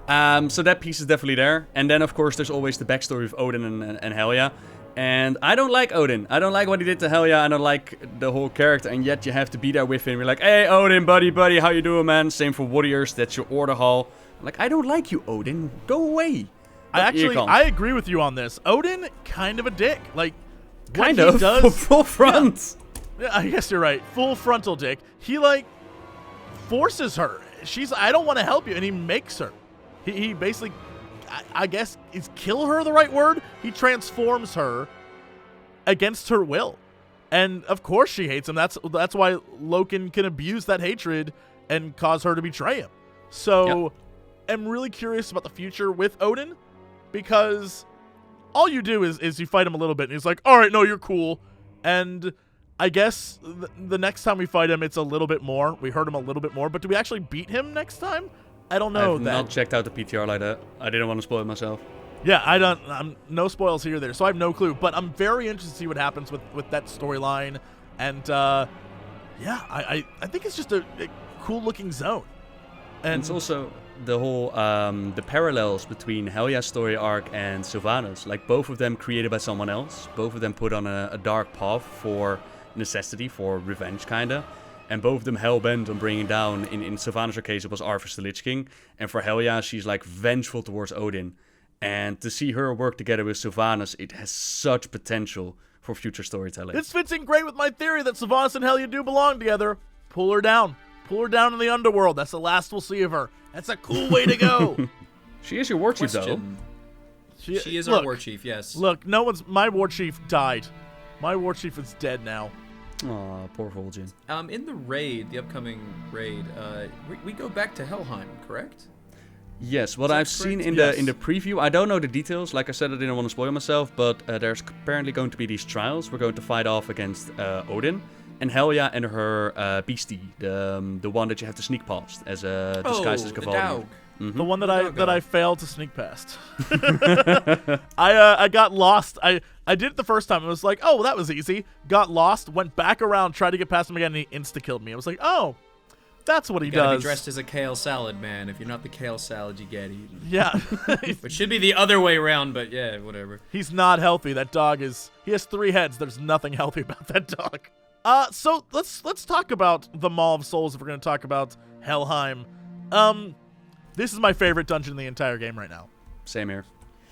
So that piece is definitely there. And then, of course, there's always the backstory of Odin and Helja. And I don't like Odin. I don't like what he did to Helja. I don't like the whole character. And yet you have to be there with him. You're like, hey, Odin, buddy, how you doing, man? Same for Warriors. That's your order hall. I'm like, I don't like you, Odin. Go away. I agree with you on this. Odin, kind of a dick. Like, kind of. Does, full front. Yeah, I guess you're right. Full frontal dick. He, like, forces her. I don't want to help you. And he makes her. He basically, I guess, is kill her the right word? He transforms her against her will. And, of course, she hates him. That's why Loken can abuse that hatred and cause her to betray him. So, I'm really curious about the future with Odin, because all you do is you fight him a little bit, and he's like, all right, no, you're cool. And I guess the next time we fight him, it's a little bit more. We hurt him a little bit more. But do we actually beat him next time? I don't know. I've not checked out the PTR like that. I didn't want to spoil it myself. Yeah, I'm no spoils here or there, so I have no clue. But I'm very interested to see what happens with that storyline. And, yeah, I think it's just a cool-looking zone. And it's also the whole, the parallels between Helja's story arc and Sylvanas. Like, both of them created by someone else. Both of them put on a dark path for necessity, for revenge, kinda. And both of them hell-bent on bringing down, in Sylvanas' case, it was Arthas the Lich King. And for Helya, she's like vengeful towards Odin. And to see her work together with Sylvanas, it has such potential for future storytelling. This fits in great with my theory that Sylvanas and Helya do belong together. Pull her down. Pull her down in the underworld. That's the last we'll see of her. That's a cool way to go. She is your war chief, though. She is our war chief, yes. Look, my war chief died. My war chief is dead now. Aw, poor Vol'jin. In the raid, the upcoming raid, we go back to Helheim, correct? Yes, what I've seen in the preview, I don't know the details. Like I said, I didn't want to spoil myself, but there's apparently going to be these trials. We're going to fight off against Odin and Helya and her beastie, the one that you have to sneak past as a disguised as Gavaldi. The one that I failed to sneak past. I got lost. I did it the first time. It was like, oh, well, that was easy. Got lost, went back around, tried to get past him again, and he insta-killed me. I was like, oh, that's what he you gotta does. Be dressed as a kale salad, man. If you're not the kale salad, you get eaten. Yeah. It should be the other way around, but yeah, whatever. He's not healthy. That dog he has 3 heads. There's nothing healthy about that dog. So let's talk about the Maw of Souls if we're going to talk about Helheim. This is my favorite dungeon in the entire game right now. Same here.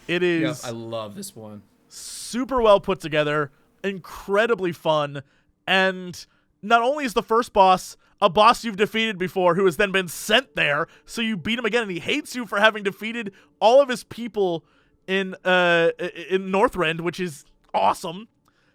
It is. I love this one. Super well put together, incredibly fun, and not only is the first boss a boss you've defeated before who has then been sent there, so you beat him again, and he hates you for having defeated all of his people in Northrend, which is awesome.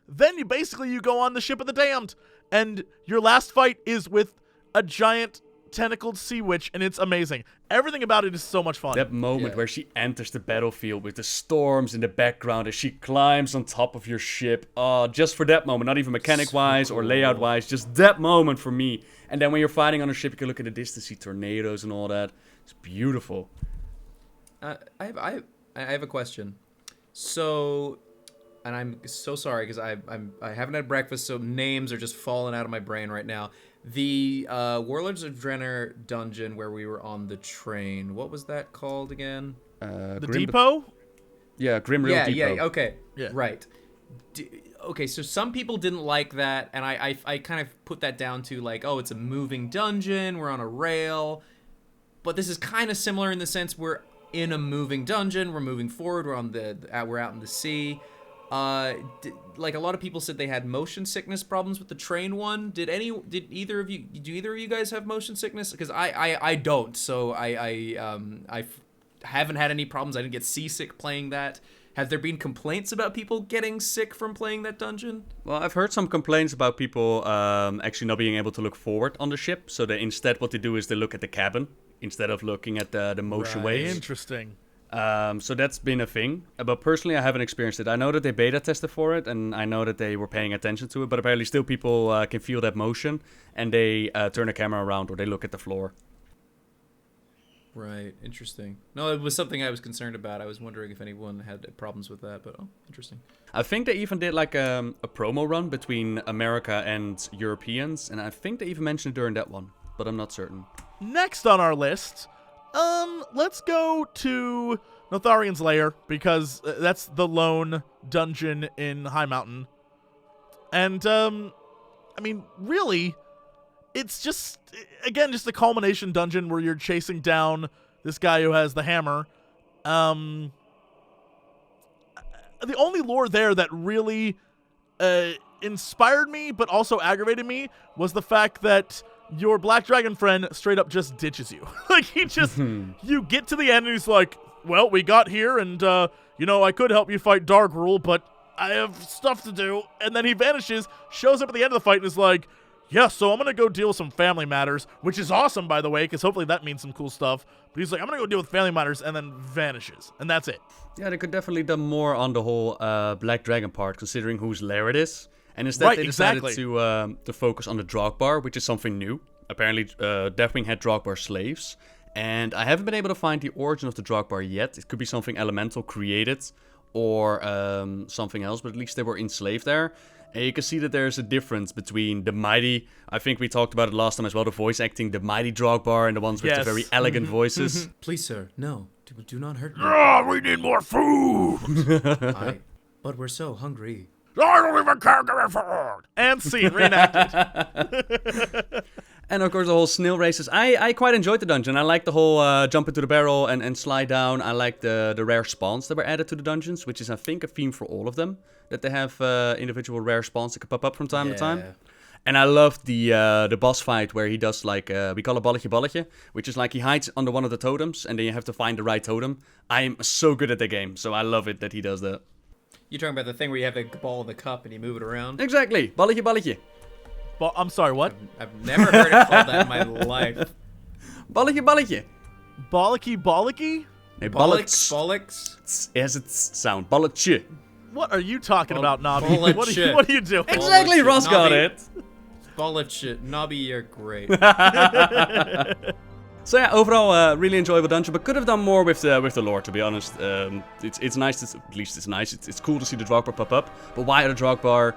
Then you go on the Ship of the Damned, and your last fight is with a giant tentacled sea witch, and it's amazing. Everything about it is so much fun. That moment where she enters the battlefield with the storms in the background as she climbs on top of your ship. Just for that moment, not even mechanic-wise or layout-wise, just that moment for me. And then when you're fighting on a ship, you can look at the distance, see tornadoes and all that. It's beautiful. I have a question. So, and I'm so sorry because I haven't had breakfast, so names are just falling out of my brain right now. The Warlords of Draenor dungeon where we were on the train. What was that called again? The depot? Yeah, Grimreal Depot. Yeah, okay. Yeah. Right. Okay, so some people didn't like that, and I kind of put that down to like, oh, it's a moving dungeon, we're on a rail. But this is kind of similar in the sense we're in a moving dungeon, we're moving forward, we're out in the sea. Like a lot of people said they had motion sickness problems with the train one. Do either of you guys have motion sickness? Because I don't. So I haven't had any problems. I didn't get seasick playing that. Have there been complaints about people getting sick from playing that dungeon? Well, I've heard some complaints about people actually not being able to look forward on the ship. So instead what they do is they look at the cabin instead of looking at the motion waves. Interesting. So that's been a thing. But personally, I haven't experienced it. I know that they beta tested for it, and I know that they were paying attention to it. But apparently still people can feel that motion, and they turn the camera around or they look at the floor. Right, interesting. No, it was something I was concerned about. I was wondering if anyone had problems with that, but interesting. I think they even did like a promo run between America and Europeans, and I think they even mentioned it during that one, but I'm not certain. Next on our list, let's go to Thorian's Layer, because that's the lone dungeon in High Mountain. And, I mean, really, it's just a culmination dungeon where you're chasing down this guy who has the hammer. The only lore there that really inspired me but also aggravated me was the fact that your Black Dragon friend straight up just ditches you. Like, he just, you get to the end and he's like, well, we got here and, I could help you fight Dargrul, but I have stuff to do. And then he vanishes, shows up at the end of the fight and is like, yeah, so I'm going to go deal with some family matters, which is awesome, by the way, because hopefully that means some cool stuff. But he's like, I'm going to go deal with family matters, and then vanishes. And that's it. Yeah, they could definitely do more on the whole Black Dragon part, considering whose lair it is. And instead they decided to focus on the Drogbar, which is something new. Apparently, Deathwing had Drogbar slaves. And I haven't been able to find the origin of the Drogbar yet. It could be something elemental created or something else, but at least they were enslaved there. And you can see that there's a difference between the mighty, I think we talked about it last time as well, the voice acting, the mighty Drogbar and the ones with the very elegant voices. Please, sir, no, do not hurt me. We need more food! But we're so hungry. I don't even care, give me food. And scene reenacted. And of course the whole snail races. I quite enjoyed the dungeon. I like the whole jump into the barrel and slide down. I like the rare spawns that were added to the dungeons, which is I think a theme for all of them. That they have individual rare spawns that can pop up from time to time. And I love the boss fight where he does like, we call it balletje, which is like he hides under one of the totems and then you have to find the right totem. I am so good at the game, so I love it that he does that. You're talking about the thing where you have a ball in the cup and you move it around? Exactly, balletje. I'm sorry, what? I've never heard it called that in my life. Balletje. Bollicky? Nee, Bollocks? It has its sound. Balletje. What are you talking about, Nobby? Bullet What shit. are you doing? Exactly, Bullshit, Ross got Nobby. it. Bullshit. Nobby, you're great. So yeah, overall, really enjoyable dungeon, but could have done more with the lore, to be honest. It's nice, at least it's nice. It's cool to see the Drogbar pop up, but why are the Drogbar?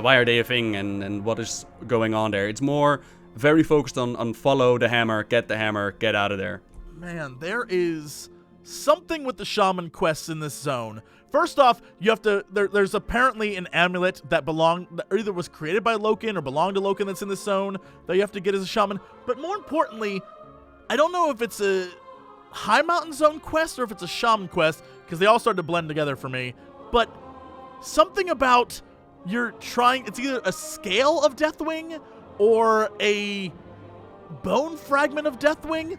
Why are they a thing, and what is going on there? It's more very focused on follow the hammer, get out of there. Man, there is something with the Shaman Quests in this zone. First off, you have to. There's apparently an amulet that either was created by Loken or belonged to Loken that's in this zone that you have to get as a shaman. But more importantly, I don't know if it's a High Mountain Zone quest or if it's a Shaman quest, because they all started to blend together for me. But something about it's either a scale of Deathwing or a bone fragment of Deathwing.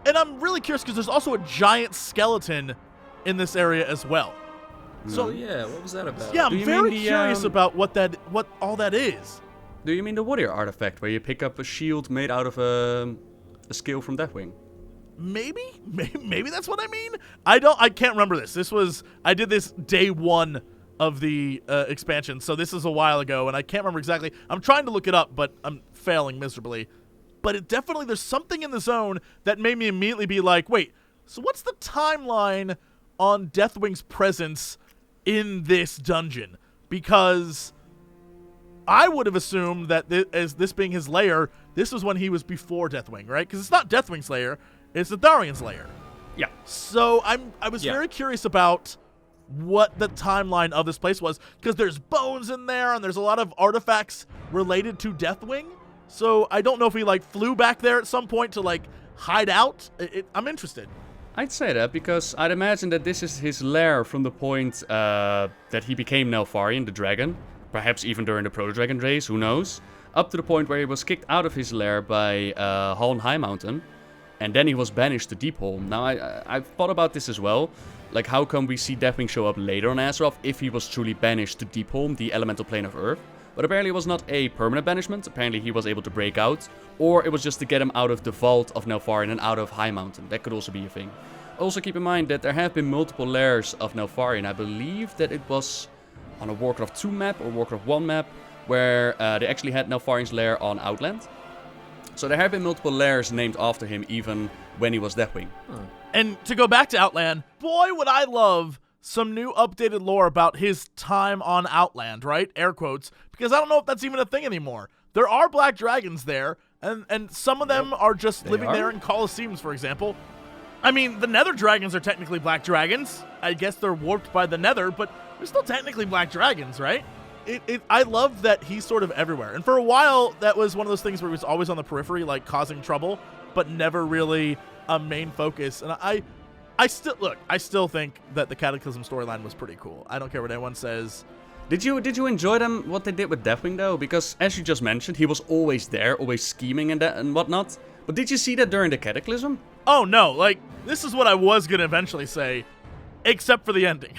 And I'm really curious because there's also a giant skeleton in this area as well. So yeah, what was that about? Yeah, I'm very curious about what all that is. Do you mean the warrior artifact where you pick up a shield made out of a scale from Deathwing? Maybe that's what I mean. I can't remember this. I did this day 1 of the expansion, so this is a while ago, and I can't remember exactly. I'm trying to look it up, but I'm failing miserably. But there's something in the zone that made me immediately be like, wait, so what's the timeline on Deathwing's presence in this dungeon? Because I would have assumed that as this being his lair, this was when he was before Deathwing, right? Because it's not Deathwing's lair, it's the Thorian's lair. Yeah. So I was very curious about what the timeline of this place was, because there's bones in there and there's a lot of artifacts related to Deathwing. So I don't know if he flew back there at some point to hide out. I'm interested. I'd say that because I'd imagine that this is his lair from the point that he became Neltharion, the dragon. Perhaps even during the Proto-Dragon days, who knows? Up to the point where he was kicked out of his lair by Haln High Mountain. And then he was banished to Deepholm. Now, I've thought about this as well. Like, how come we see Deathwing show up later on Azeroth if he was truly banished to Deepholm, the elemental plane of Earth? But apparently it was not a permanent banishment. Apparently he was able to break out. Or it was just to get him out of the vault of Neltharion and out of High Mountain. That could also be a thing. Also keep in mind that there have been multiple lairs of Neltharion. I believe that it was on a Warcraft 2 map or Warcraft 1 map where they actually had Neltharion's lair on Outland. So there have been multiple lairs named after him even when he was Deathwing. And to go back to Outland, boy would I love some new updated lore about his time on Outland, right? Air quotes, because I don't know if that's even a thing anymore. There are black dragons there, and some of them are just living there in Colosseums, for example. I mean, the Nether dragons are technically black dragons. I guess they're warped by the Nether, but they're still technically black dragons, right? I love that he's sort of everywhere. And for a while, that was one of those things where he was always on the periphery, causing trouble, but never really a main focus. And I still think that the Cataclysm storyline was pretty cool. I don't care what anyone says. Did you enjoy what they did with Deathwing though? Because as you just mentioned, he was always there, always scheming and whatnot. But did you see that during the Cataclysm? Oh no, this is what I was gonna eventually say, except for the ending.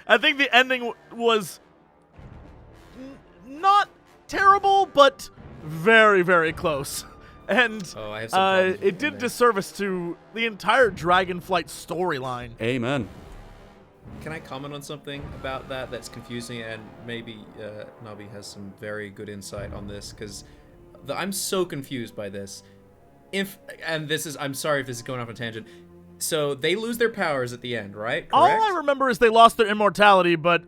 I think the ending was not terrible, but very, very close. And I have some it did disservice to the entire Dragonflight storyline. Amen. Can I comment on something about that's confusing, and maybe Nobby has some very good insight on this, because I'm so confused by this. I'm sorry if this is going off on a tangent. So they lose their powers at the end, right? Correct? All I remember is they lost their immortality, but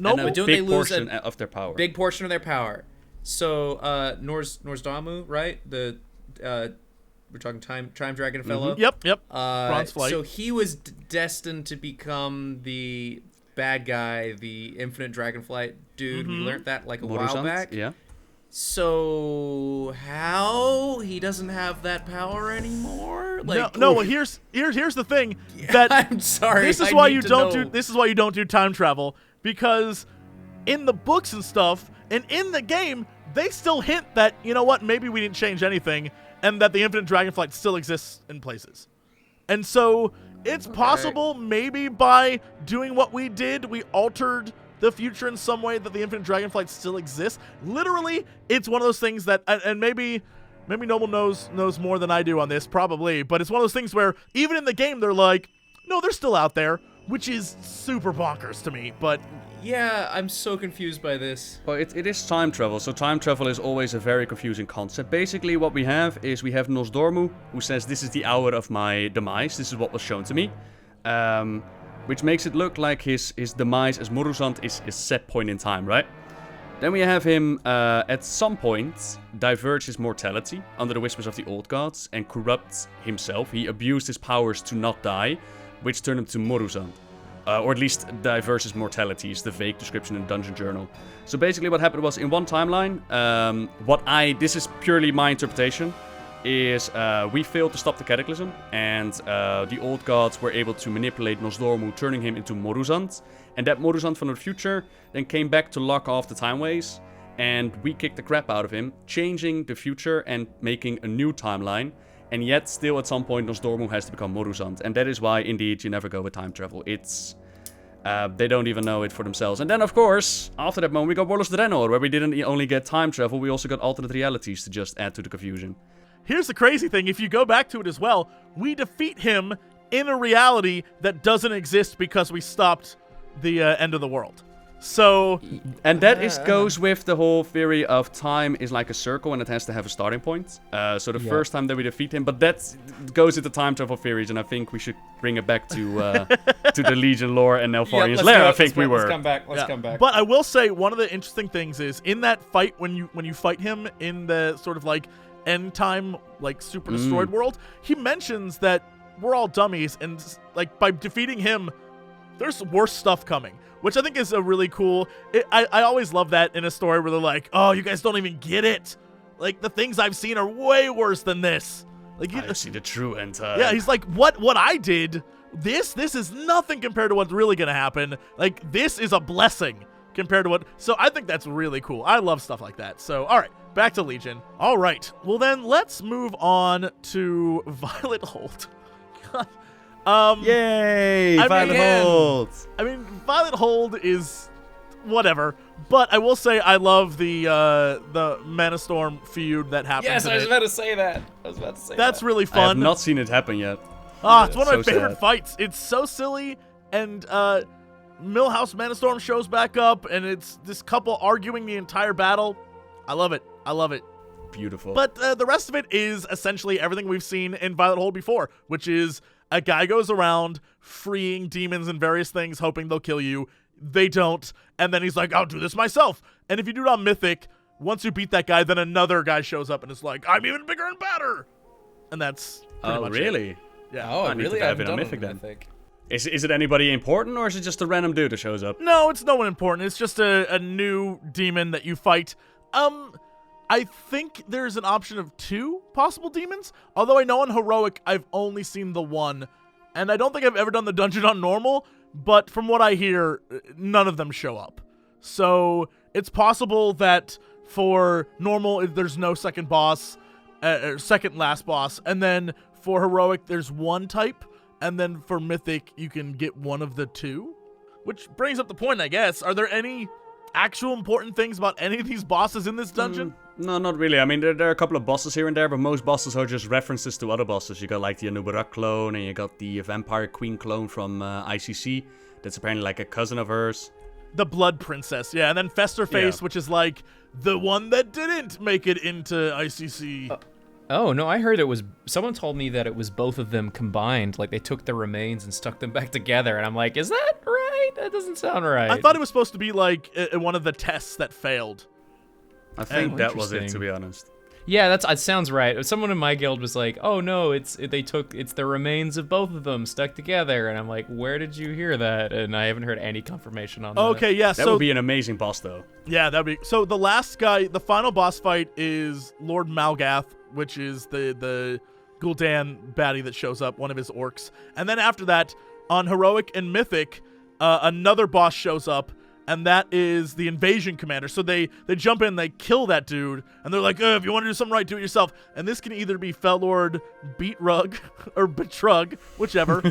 No, but don't big they lose portion of their power. Big portion of their power. So Norzdamu, right? We're talking time dragon fellow. Yep. Bronze Flight. So he was destined to become bad guy, the Infinite Dragonflight dude. We learned that like a while back. Yeah. So how he doesn't have that power anymore? Like, no. Well, here's the thing. That I'm sorry. This is why you don't do time travel, because in the books and stuff, and in the game, they still hint that, you know what, maybe we didn't change anything, and that the Infinite Dragonflight still exists in places. And so it's possible, maybe by doing what we did, we altered the future in some way, that the Infinite Dragonflight still exists. Literally, it's one of those things that, and maybe Nobbel knows more than I do on this, probably, but it's one of those things where even in the game, they're like, no, they're still out there, which is super bonkers to me, but... Yeah, I'm so confused by this. Well, it is time travel, so time travel is always a very confusing concept. Basically, what we have Nosdormu, who says, this is the hour of my demise, this is what was shown to me. Which makes it look like his demise as Moruzand is set point in time, right? Then we have him, at some point, diverge his mortality under the whispers of the old gods and corrupt himself. He abused his powers to not die, which turned him to Moruzand. Or at least diverge his mortality is the vague description in the Dungeon Journal. So basically what happened was, in one timeline, this is purely my interpretation, is we failed to stop the Cataclysm, and the old gods were able to manipulate Nosdormu, turning him into Moruzand, and that Moruzand from the future then came back to lock off the timeways, and we kicked the crap out of him, changing the future and making a new timeline, and yet still at some point Nosdormu has to become Moruzand, and that is why indeed you never go with time travel. It's... they don't even know it for themselves. And then, of course, after that moment, we got Warlords Draenor, where we didn't only get time travel, we also got alternate realities to just add to the confusion. Here's the crazy thing. If you go back to it as well, we defeat him in a reality that doesn't exist because we stopped the end of the world. So... And that goes with the whole theory of time is like a circle and it has to have a starting point. So the first time that we defeat him, but that goes into time travel theories, and I think we should bring it back to to the Legion lore and Neltharian's Lair. I think we were. Let's come back. Let's come back. But I will say, one of the interesting things is, in that fight, when you fight him in the sort of like end time, like super destroyed world, he mentions that we're all dummies, and like by defeating him, there's worse stuff coming, which I think is a really cool... I always love that in a story where they're like, oh, you guys don't even get it. Like, the things I've seen are way worse than this. Like, I see the true end time. Yeah, he's like, what I did, this is nothing compared to what's really going to happen. Like, this is a blessing compared to what... So I think that's really cool. I love stuff like that. So, all right, back to Legion. All right, well then, let's move on to Violet Hold. God. Yay! Violet Hold! I mean, Violet Hold is whatever, but I will say I love the Mana Storm feud that happens. Yes, I was about to say that. That's really fun. I have not seen it happen yet. It's one of my So favorite sad. fights. It's so silly, and Millhouse Mana Storm shows back up, and it's this couple arguing the entire battle. I love it. Beautiful. But the rest of it is essentially everything we've seen in Violet Hold before, which is a guy goes around freeing demons and various things, hoping they'll kill you. They don't. And then he's like, I'll do this myself. And if you do it on Mythic, once you beat that guy, then another guy shows up and is like, I'm even bigger and badder. And that's pretty much really? it. Yeah. Oh, I need really? to dive I in on haven't done Mythic then. Mythic. Is it anybody important, or is it just a random dude that shows up? No, it's no one important. It's just a new demon that you fight. I think there's an option of 2 possible demons, although I know on Heroic I've only seen the one, and I don't think I've ever done the dungeon on Normal, but from what I hear, none of them show up. So it's possible that for Normal there's no second boss, or second last boss, and then for Heroic there's one type, and then for Mythic you can get one of the 2, which brings up the point, I guess. Are there any actual important things about any of these bosses in this dungeon? No, not really. I mean, there are a couple of bosses here and there, but most bosses are just references to other bosses. You got like the Anubarak clone, and you got the Vampire Queen clone from ICC. That's apparently like a cousin of hers. The Blood Princess, yeah. And then Festerface, which is like the one that didn't make it into ICC. Oh, no, I heard it was... Someone told me that it was both of them combined. Like, they took the remains and stuck them back together. And I'm like, is that right? That doesn't sound right. I thought it was supposed to be like one of the tests that failed. I think that was it, interesting. to be honest. Yeah, it sounds right. Someone in my guild was like, "Oh no, it's the remains of both of them stuck together," and I'm like, "Where did you hear that?" And I haven't heard any confirmation on that. Okay, yeah. That would be an amazing boss, though. Yeah, that'd be. So the last guy, the final boss fight is Lord Mal Gath, which is the Gul'dan baddie that shows up, one of his orcs, and then after that, on Heroic and Mythic, another boss shows up. And that is the invasion commander. So they jump in, they kill that dude, and they're like, if you want to do something right, do it yourself. And this can either be Fellord Beatrug or Betrug, whichever.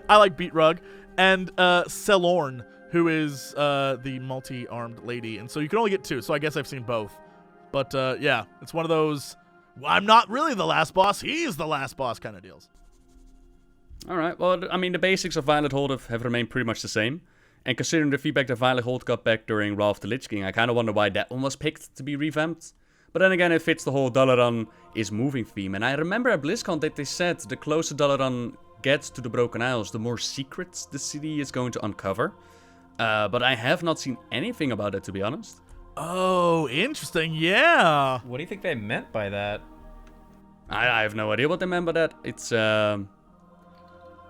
I like Beatrug. And Selorn, who is the multi-armed lady. And so you can only get 2, so I guess I've seen both. But yeah, it's one of those, I'm not really the last boss, he's the last boss kind of deals. All right, well, I mean, the basics of Violet Hold have remained pretty much the same. And considering the feedback that Violet Hold got back during Wrath of the Lich King, I kind of wonder why that one was picked to be revamped. But then again, it fits the whole Dalaran is moving theme. And I remember at BlizzCon that they said the closer Dalaran gets to the Broken Isles, the more secrets the city is going to uncover. But I have not seen anything about it, to be honest. Oh, interesting, yeah. What do you think they meant by that? I have no idea what they meant by that. It's,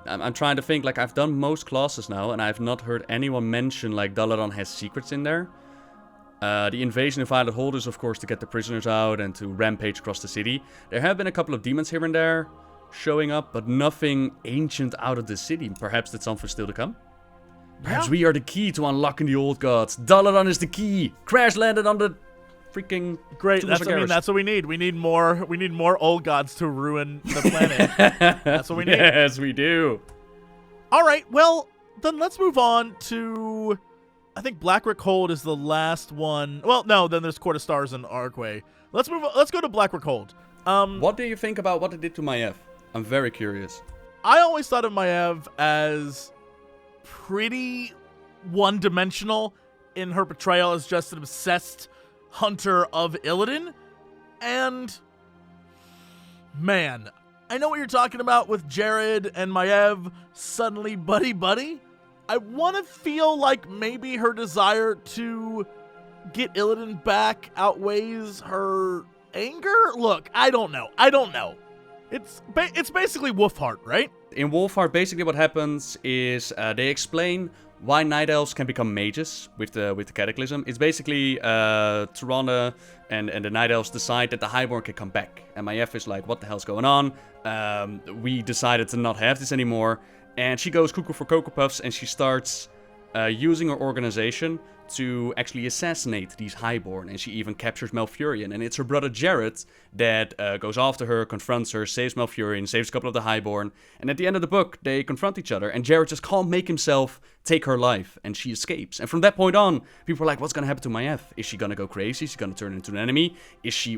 I'm trying to think, like, I've done most classes now, and I've not heard anyone mention, like, Dalaran has secrets in there. The invasion of Violet Hold is, of course, to get the prisoners out and to rampage across the city. There have been a couple of demons here and there showing up, but nothing ancient out of the city. Perhaps that's something still to come. Perhaps we are the key to unlocking the old gods. Dalaran is the key. Crash landed on the freaking great. That's what we need. We need more old gods to ruin the planet. That's what we need. Yes, we do. All right. Well, then let's move on to. I think Blackrock Hold is the last one. Well, no. Then there's Court of Stars and Argway. Let's move on. Let's go to Blackrock Hold. What do you think about what it did to Maiev? I'm very curious. I always thought of Maiev as pretty one-dimensional in her portrayal as just an obsessed hunter of Illidan, and man, I know what you're talking about with Jared and Maiev suddenly buddy. I want to feel like maybe her desire to get Illidan back outweighs her anger. Look, I don't know. It's basically Wolfheart, right? In Wolfheart, basically what happens is they explain why Night Elves can become mages with the Cataclysm. It's basically Tyrande and the Night Elves decide that the Highborn can come back. And Maiev is like, what the hell's going on? We decided to not have this anymore. And she goes cuckoo for Cocoa Puffs and she starts using her organization to actually assassinate these Highborn. And she even captures Malfurion. And it's her brother Jared that goes after her, confronts her, saves Malfurion, saves a couple of the Highborn. And at the end of the book, they confront each other. And Jared just can't make himself take her life. And she escapes. And from that point on, people are like, what's going to happen to Maiev? Is she going to go crazy? Is she going to turn into an enemy?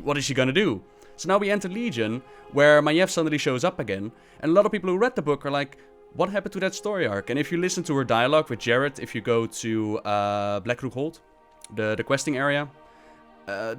What is she going to do? So now we enter Legion, where Maiev suddenly shows up again. And a lot of people who read the book are like, what happened to that story arc? And if you listen to her dialogue with Jared, if you go to Blackrock Hold, the questing area,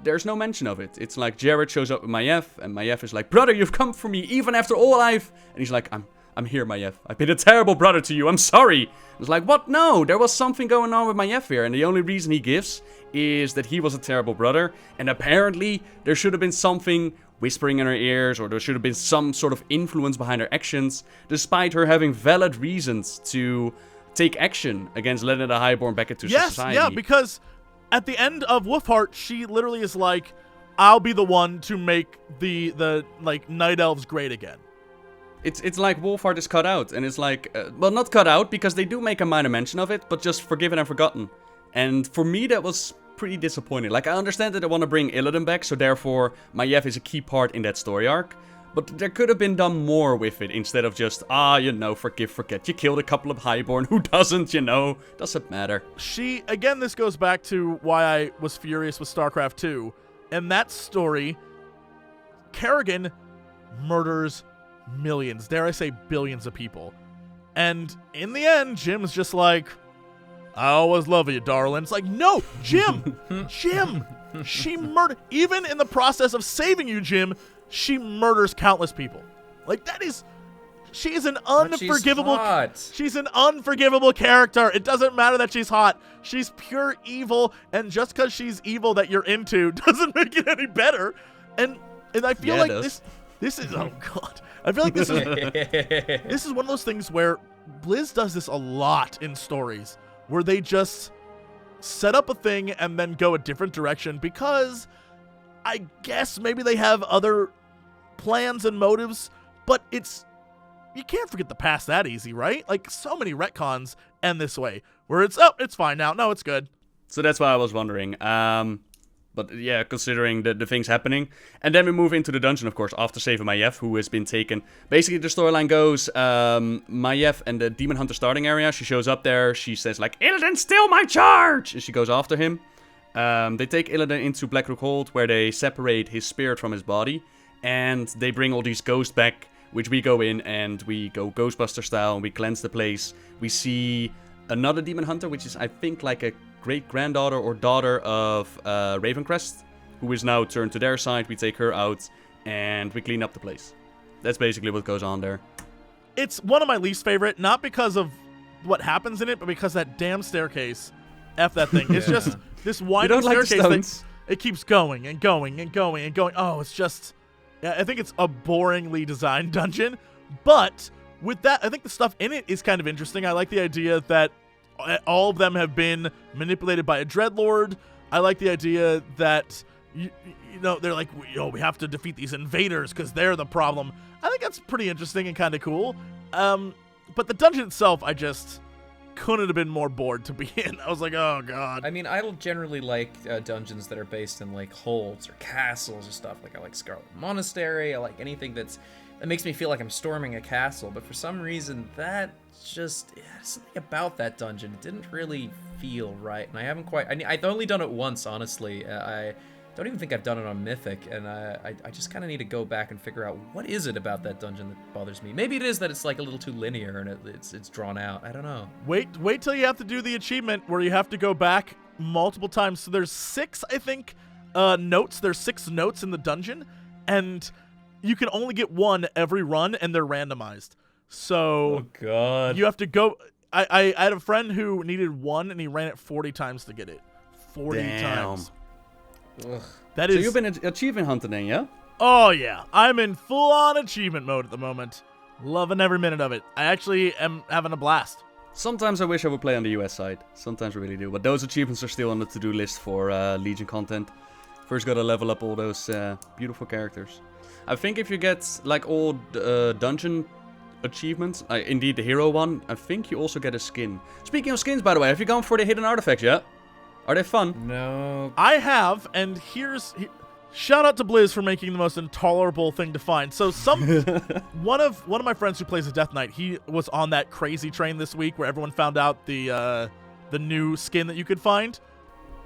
there's no mention of it. It's like Jared shows up with Maiev, and Maiev is like, brother, you've come for me, even after all And he's like, I'm here, Maiev. I've been a terrible brother to you, I'm sorry. It's like, what? No, there was something going on with Maiev here, and the only reason he gives is that he was a terrible brother, and apparently there should have been something whispering in her ears, or there should have been some sort of influence behind her actions, despite her having valid reasons to take action against letting the Highborn back into society. Yeah, because at the end of Wolfheart, she literally is like, I'll be the one to make the Night Elves great again. It's like Wolfheart is cut out, and it's like, well, not cut out, because they do make a minor mention of it, but just forgiven and forgotten. And for me, that was pretty disappointing. Like, I understand that they want to bring Illidan back, so therefore Maiev is a key part in that story arc. But there could have been done more with it, instead of just, forgive, forget. You killed a couple of Highborn, who doesn't, doesn't matter. Again, this goes back to why I was furious with StarCraft 2. In that story, Kerrigan murders millions, dare I say billions of people. And in the end, Jim's just like, I always love you, darling. It's like, no, Jim, she murdered, even in the process of saving you, Jim, she murders countless people. Like, she is an unforgivable, she's an unforgivable character. It doesn't matter that she's hot. She's pure evil, and just because she's evil that you're into doesn't make it any better. And I feel like this is oh god. I feel like this is one of those things where Blizz does this a lot in stories, where they just set up a thing and then go a different direction because I guess maybe they have other plans and motives, but you can't forget the past that easy, right? Like, so many retcons end this way, where it's fine now. No, it's good. So that's why I was wondering. But yeah, considering the things happening. And then we move into the dungeon, of course, after saving Maiev, who has been taken. Basically, the storyline goes, Maiev and the Demon Hunter starting area. She shows up there. She says, like, Illidan, steal my charge! And she goes after him. They take Illidan into Blackrock Hold, where they separate his spirit from his body. And they bring all these ghosts back, which we go in and we go Ghostbuster style and we cleanse the place. We see another Demon Hunter, which is, I think, like a great-granddaughter or daughter of Ravencrest, who is now turned to their side. We take her out, and we clean up the place. That's basically what goes on there. It's one of my least favorite, not because of what happens in it, but because that damn staircase. F that thing. It's just this winding staircase thing. It keeps going and going and going and going. Oh, it's just... I think it's a boringly designed dungeon, but with that, I think the stuff in it is kind of interesting. I like the idea that all of them have been manipulated by a dreadlord. I like the idea that they're like, we have to defeat these invaders because they're the problem. I think that's pretty interesting and kind of cool. But the dungeon itself, I just couldn't have been more bored to be in. I was like, oh god. I mean, I generally like dungeons that are based in like holds or castles or stuff. Like I like Scarlet Monastery. I like anything that makes me feel like I'm storming a castle. But for some reason, that just something about that dungeon, it didn't really feel right. And I haven't quite. I've only done it once, honestly. I don't even think I've done it on Mythic, and I just kind of need to go back and figure out what is it about that dungeon that bothers me. Maybe it is that it's like a little too linear and it's drawn out. I don't know. Wait till you have to do the achievement where you have to go back multiple times. So there's 6, I think, notes. There's 6 notes in the dungeon, and you can only get 1 every run, and they're randomized. So oh god, you have to go. I had a friend who needed 1, and he ran it 40 times to get it. 40 times. Ugh. That is. So you've been achievement hunting then, yeah? Oh yeah, I'm in full-on achievement mode at the moment. Loving every minute of it. I actually am having a blast. Sometimes I wish I would play on the US side. Sometimes I really do. But those achievements are still on the to-do list for Legion content. First gotta level up all those beautiful characters. I think if you get like all dungeon achievements, indeed the hero one, I think you also get a skin. Speaking of skins, by the way, have you gone for the hidden artifacts yet? Are they fun? No. I have, and shout out to Blizz for making the most intolerable thing to find. So one of my friends who plays a Death Knight, he was on that crazy train this week where everyone found out the new skin that you could find.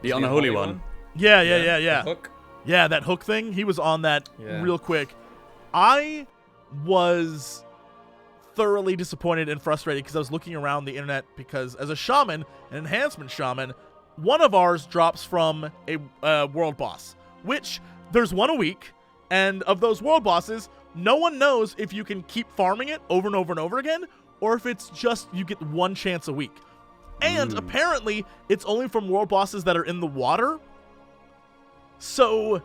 The unholy one. Yeah. The hook. Yeah, that hook thing. He was on that real quick. I was thoroughly disappointed and frustrated because I was looking around the internet because as a shaman, an enhancement shaman, one of ours drops from a world boss, which there's one a week, and of those world bosses, no one knows if you can keep farming it over and over and over again, or if it's just you get 1 chance a week. And apparently, it's only from world bosses that are in the water. So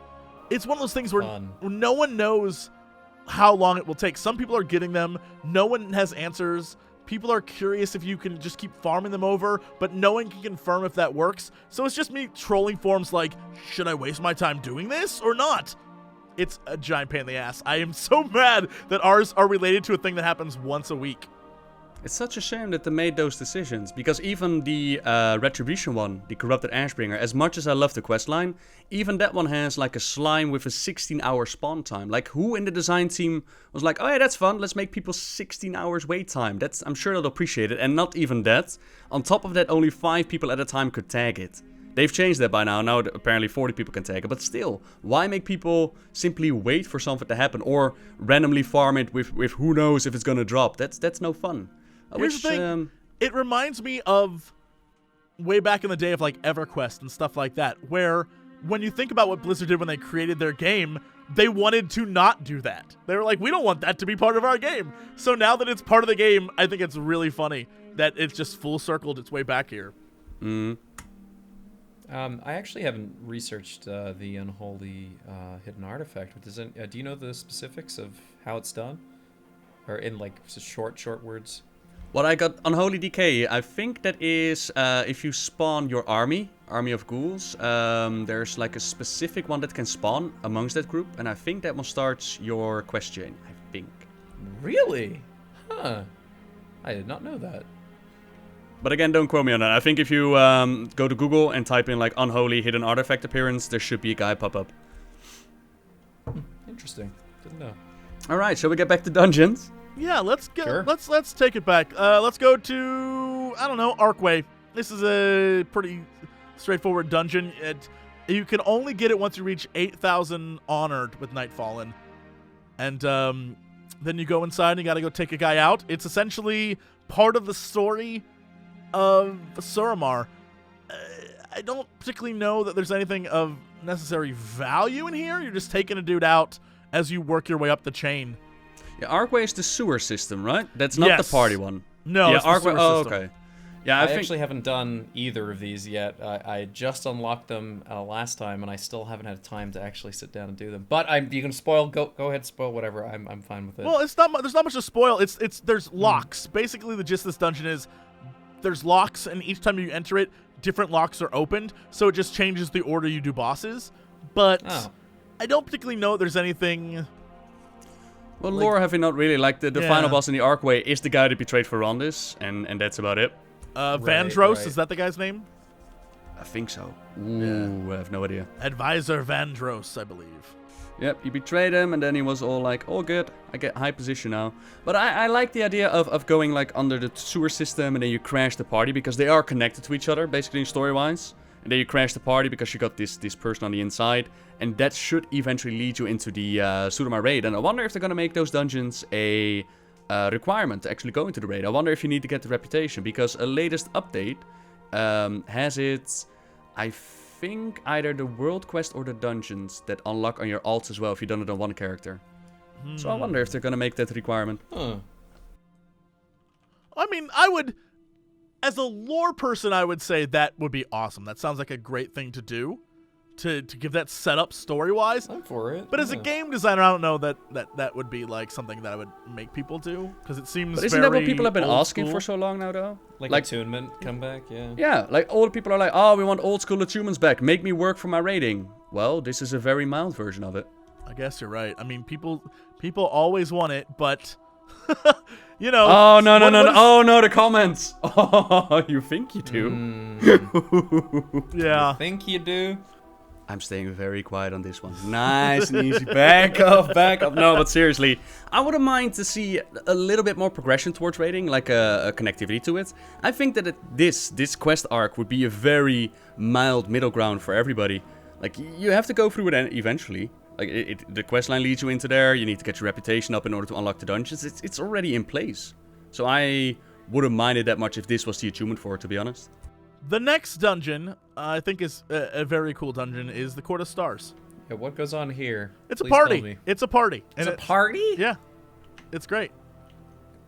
it's one of those things where no one knows how long it will take. Some people are getting them. No one has answers. People are curious if you can just keep farming them over, but no one can confirm if that works. So it's just me trolling forums like, should I waste my time doing this or not? It's a giant pain in the ass. I am so mad that ours are related to a thing that happens once a week. It's such a shame that they made those decisions, because even the Retribution one, the Corrupted Ashbringer, as much as I love the questline, even that one has like a slime with a 16-hour spawn time. Like, who in the design team was like, oh yeah, that's fun, let's make people 16 hours wait time. I'm sure they'll appreciate it, and not even that. On top of that, only 5 people at a time could tag it. They've changed that by now. Now apparently 40 people can tag it, but still, why make people simply wait for something to happen, or randomly farm it with who knows if it's gonna drop? That's no fun. Here's the thing, it reminds me of way back in the day of like EverQuest and stuff like that, where when you think about what Blizzard did when they created their game, they wanted to not do that. They were like, we don't want that to be part of our game. So now that it's part of the game, I think it's really funny that it's just full circled its way back here. I I actually haven't researched the unholy hidden artifact. Do you know the specifics of how it's done? Or in like short words? What I got Unholy Decay, I think that is if you spawn your army of ghouls, there's like a specific one that can spawn amongst that group, and I think that one starts your quest chain, I think. Really? Huh. I did not know that. But again, don't quote me on that. I think if you go to Google and type in like Unholy Hidden Artifact Appearance, there should be a guy pop up. Interesting. Didn't know. Alright, shall we get back to dungeons? Yeah, let's get Sure. let's take it back. Let's go to Arkway. This is a pretty straightforward dungeon. You can only get it once you reach 8,000 honored with Nightfallen. And then you go inside and you got to go take a guy out. It's essentially part of the story of Suramar. I don't particularly know that there's anything of necessary value in here. You're just taking a dude out as you work your way up the chain. Yeah, Arkway is the sewer system, right? That's not the party one. No, yeah, it's Arkway. the sewer Oh, system. okay. Yeah, I think actually haven't done either of these yet. I just unlocked them last time, and I still haven't had time to actually sit down and do them. But you can spoil. Go ahead, spoil whatever. I'm fine with it. Well, it's not. There's not much to spoil. There's locks. Basically, the gist of this dungeon is there's locks, and each time you enter it, different locks are opened. So it just changes the order you do bosses. But I don't particularly know if there's anything. Well, lore have we not really. Like the final boss in the Arkway is the guy that betrayed Ferrandis, and that's about it. Vandros, right. is that the guy's name? I think so. Ooh, I have no idea. Advisor Vandros, I believe. Yep, he betrayed him, and then he was all like, "All good, I get high position now." But I like the idea of going like under the sewer system, and then you crash the party because they are connected to each other, basically story-wise. And then you crash the party because you got this person on the inside, and that should eventually lead you into the Suramar raid. And I wonder if they're gonna make those dungeons a requirement to actually go into the raid. I wonder if you need to get the reputation, because a latest update has it, I think, either the world quest or the dungeons that unlock on your alts as well if you done it on one character. So I wonder if they're gonna make that a requirement. Huh. I mean, I would, as a lore person, I would say that would be awesome. That sounds like a great thing to do, to give that setup story-wise. I'm for it. But as a game designer, I don't know that would be like something that I would make people do, because it seems But isn't very that what people have been old asking school. for so long now, though? Like attunement comeback, yeah. Yeah, like all the people are like, "Oh, we want old school attunements back. Make me work for my rating." Well, this is a very mild version of it. I guess you're right. I mean, people always want it, but you know. Oh no! what is- Oh no! The comments. Oh, you think you do? Yeah. Think you do? I'm staying very quiet on this one. Nice and easy. Back off. No, but seriously, I wouldn't mind to see a little bit more progression towards raiding, like a connectivity to it. I think that this quest arc would be a very mild middle ground for everybody. Like, you have to go through it eventually. Like, the quest line leads you into there. You need to get your reputation up in order to unlock the dungeons. It's already in place. So I wouldn't mind it that much if this was the attunement for it, to be honest. The next dungeon, I think is a very cool dungeon, is the Court of Stars. Yeah, what goes on here? It's a Please tell party. me. It's a party. It's a party? Yeah. It's great.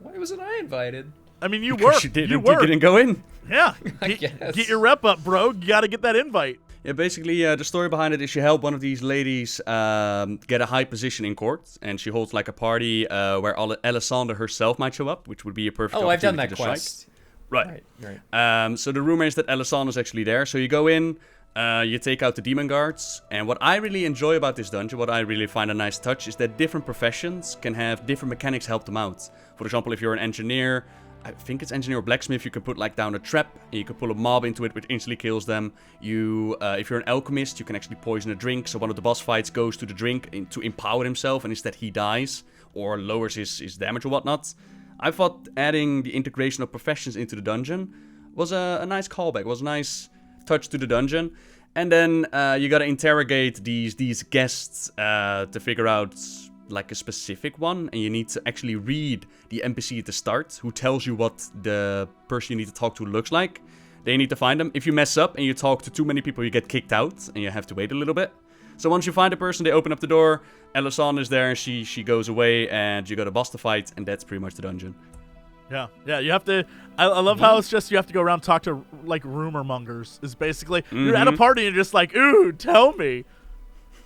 Why wasn't I invited? I mean, you Because were. you were. didn't go in. Yeah. I Get, guess. get your rep up, bro. You got to get that invite. Yeah, basically, the story behind it is you help one of these ladies get a high position in court, and she holds like a party where Alessandra herself might show up, which would be a perfect Oh, I've done opportunity that to strike. quest. Right. Right. So the rumor is that Alessandra's actually there. So you go in, you take out the demon guards, and what I really enjoy about this dungeon, what I really find a nice touch, is that different professions can have different mechanics help them out. For example, if you're an engineer, I think it's engineer or blacksmith, you can put like down a trap, and you can pull a mob into it, which instantly kills them. If you're an alchemist, you can actually poison a drink, so one of the boss fights goes to the drink to empower himself, and instead he dies, or lowers his damage or whatnot. I thought adding the integration of professions into the dungeon was a nice callback, was a nice touch to the dungeon. And then you gotta interrogate these guests to figure out like a specific one, and you need to actually read the NPC at the start who tells you what the person you need to talk to looks like. Then you need to find them. If you mess up and you talk to too many people, you get kicked out, and you have to wait a little bit. So once you find the person, they open up the door, Alessandra is there, and she goes away, and you got a boss to fight, and that's pretty much the dungeon. Yeah, you have to. I love how it's just you have to go around talk to like rumor mongers. Is basically you're at a party and you're just like, ooh, tell me.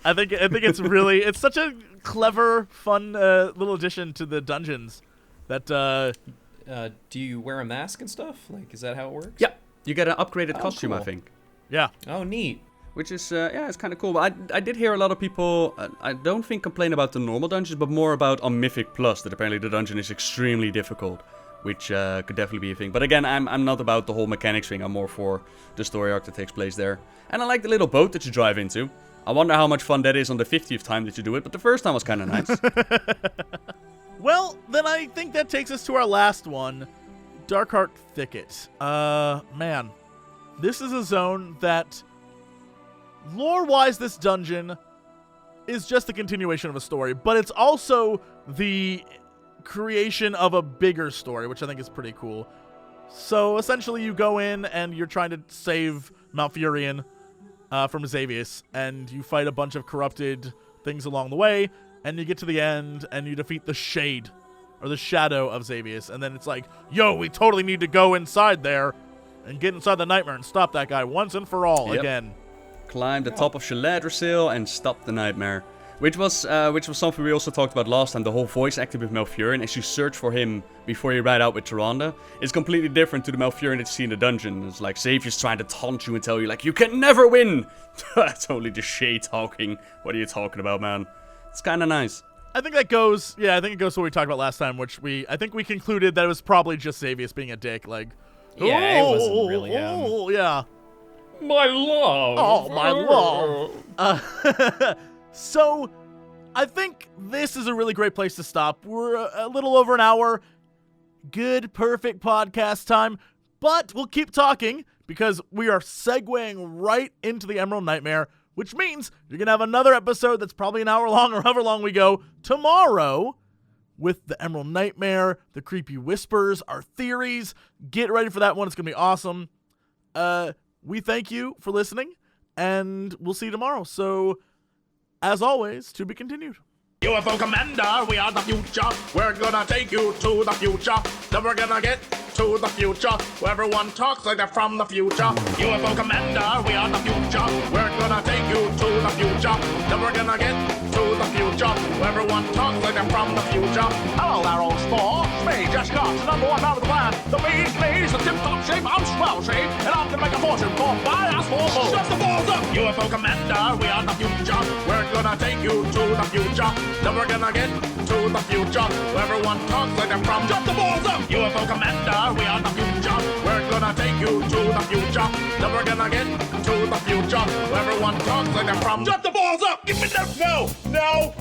I think it's really it's such a clever, fun little addition to the dungeons. That do you wear a mask and stuff? Like, is that how it works? Yeah, you get an upgraded costume, cool. I think. Yeah. Oh, neat. Which is, it's kind of cool. But I did hear a lot of people, I don't think complain about the normal dungeons, but more about on Mythic Plus, that apparently the dungeon is extremely difficult, which could definitely be a thing. But again, I'm not about the whole mechanics thing, I'm more for the story arc that takes place there. And I like the little boat that you drive into. I wonder how much fun that is on the 50th time that you do it, but the first time was kind of nice. Well, then I think that takes us to our last one, Darkheart Thicket. Man, this is a zone that... lore-wise, this dungeon is just a continuation of a story, but it's also the creation of a bigger story, which I think is pretty cool. So, essentially, you go in and you're trying to save Malfurion from Xavius, and you fight a bunch of corrupted things along the way, and you get to the end, and you defeat the Shade, or the Shadow of Xavius, and then it's like, yo, we totally need to go inside there and get inside the Nightmare and stop that guy once and for all again. Climb the top of Shaladrisil and stop the Nightmare. Which was something we also talked about last time, the whole voice acting with Malfurion. As you search for him before you ride out with Tyrande, it's completely different to the Malfurion that you see in the dungeon. It's like Xavius trying to taunt you and tell you, like, you can never win! That's only the Shade talking. What are you talking about, man? It's kind of nice. I think that goes, I think it goes to what we talked about last time, which I think we concluded that it was probably just Xavius being a dick, like, yeah, it wasn't really yeah. My love. Oh, my love. So, I think this is a really great place to stop. We're a little over an hour. Good, perfect podcast time. But we'll keep talking because we are segueing right into the Emerald Nightmare, which means you're going to have another episode that's probably an hour long or however long we go tomorrow with the Emerald Nightmare, the creepy whispers, our theories. Get ready for that one. It's going to be awesome. We thank you for listening, and we'll see you tomorrow. So, as always, to be continued. UFO Commander, we are the future. We're gonna take you to the future. Then we're gonna get to the future, where everyone talks like they're from the future. UFO Commander, we are the future. We're gonna take you to the future. Then we're gonna get to the future, where everyone talks like they're from the future. Hello there, old sport. Me, just got the number one out of the land. The mean, please, the tip-top shape, I'm swell shape, and I'm gonna make a fortune for my ass for balls. Shut the balls up! UFO Commander, we are the future. We're gonna take you to the future. Then we're gonna get to the future, where everyone talks like they're from. Jump the balls up! UFO Commander, we are the future. We're gonna take you to the future. Then we're gonna get to the future, where everyone talks like they're from. Jump the balls up! Give me that! No!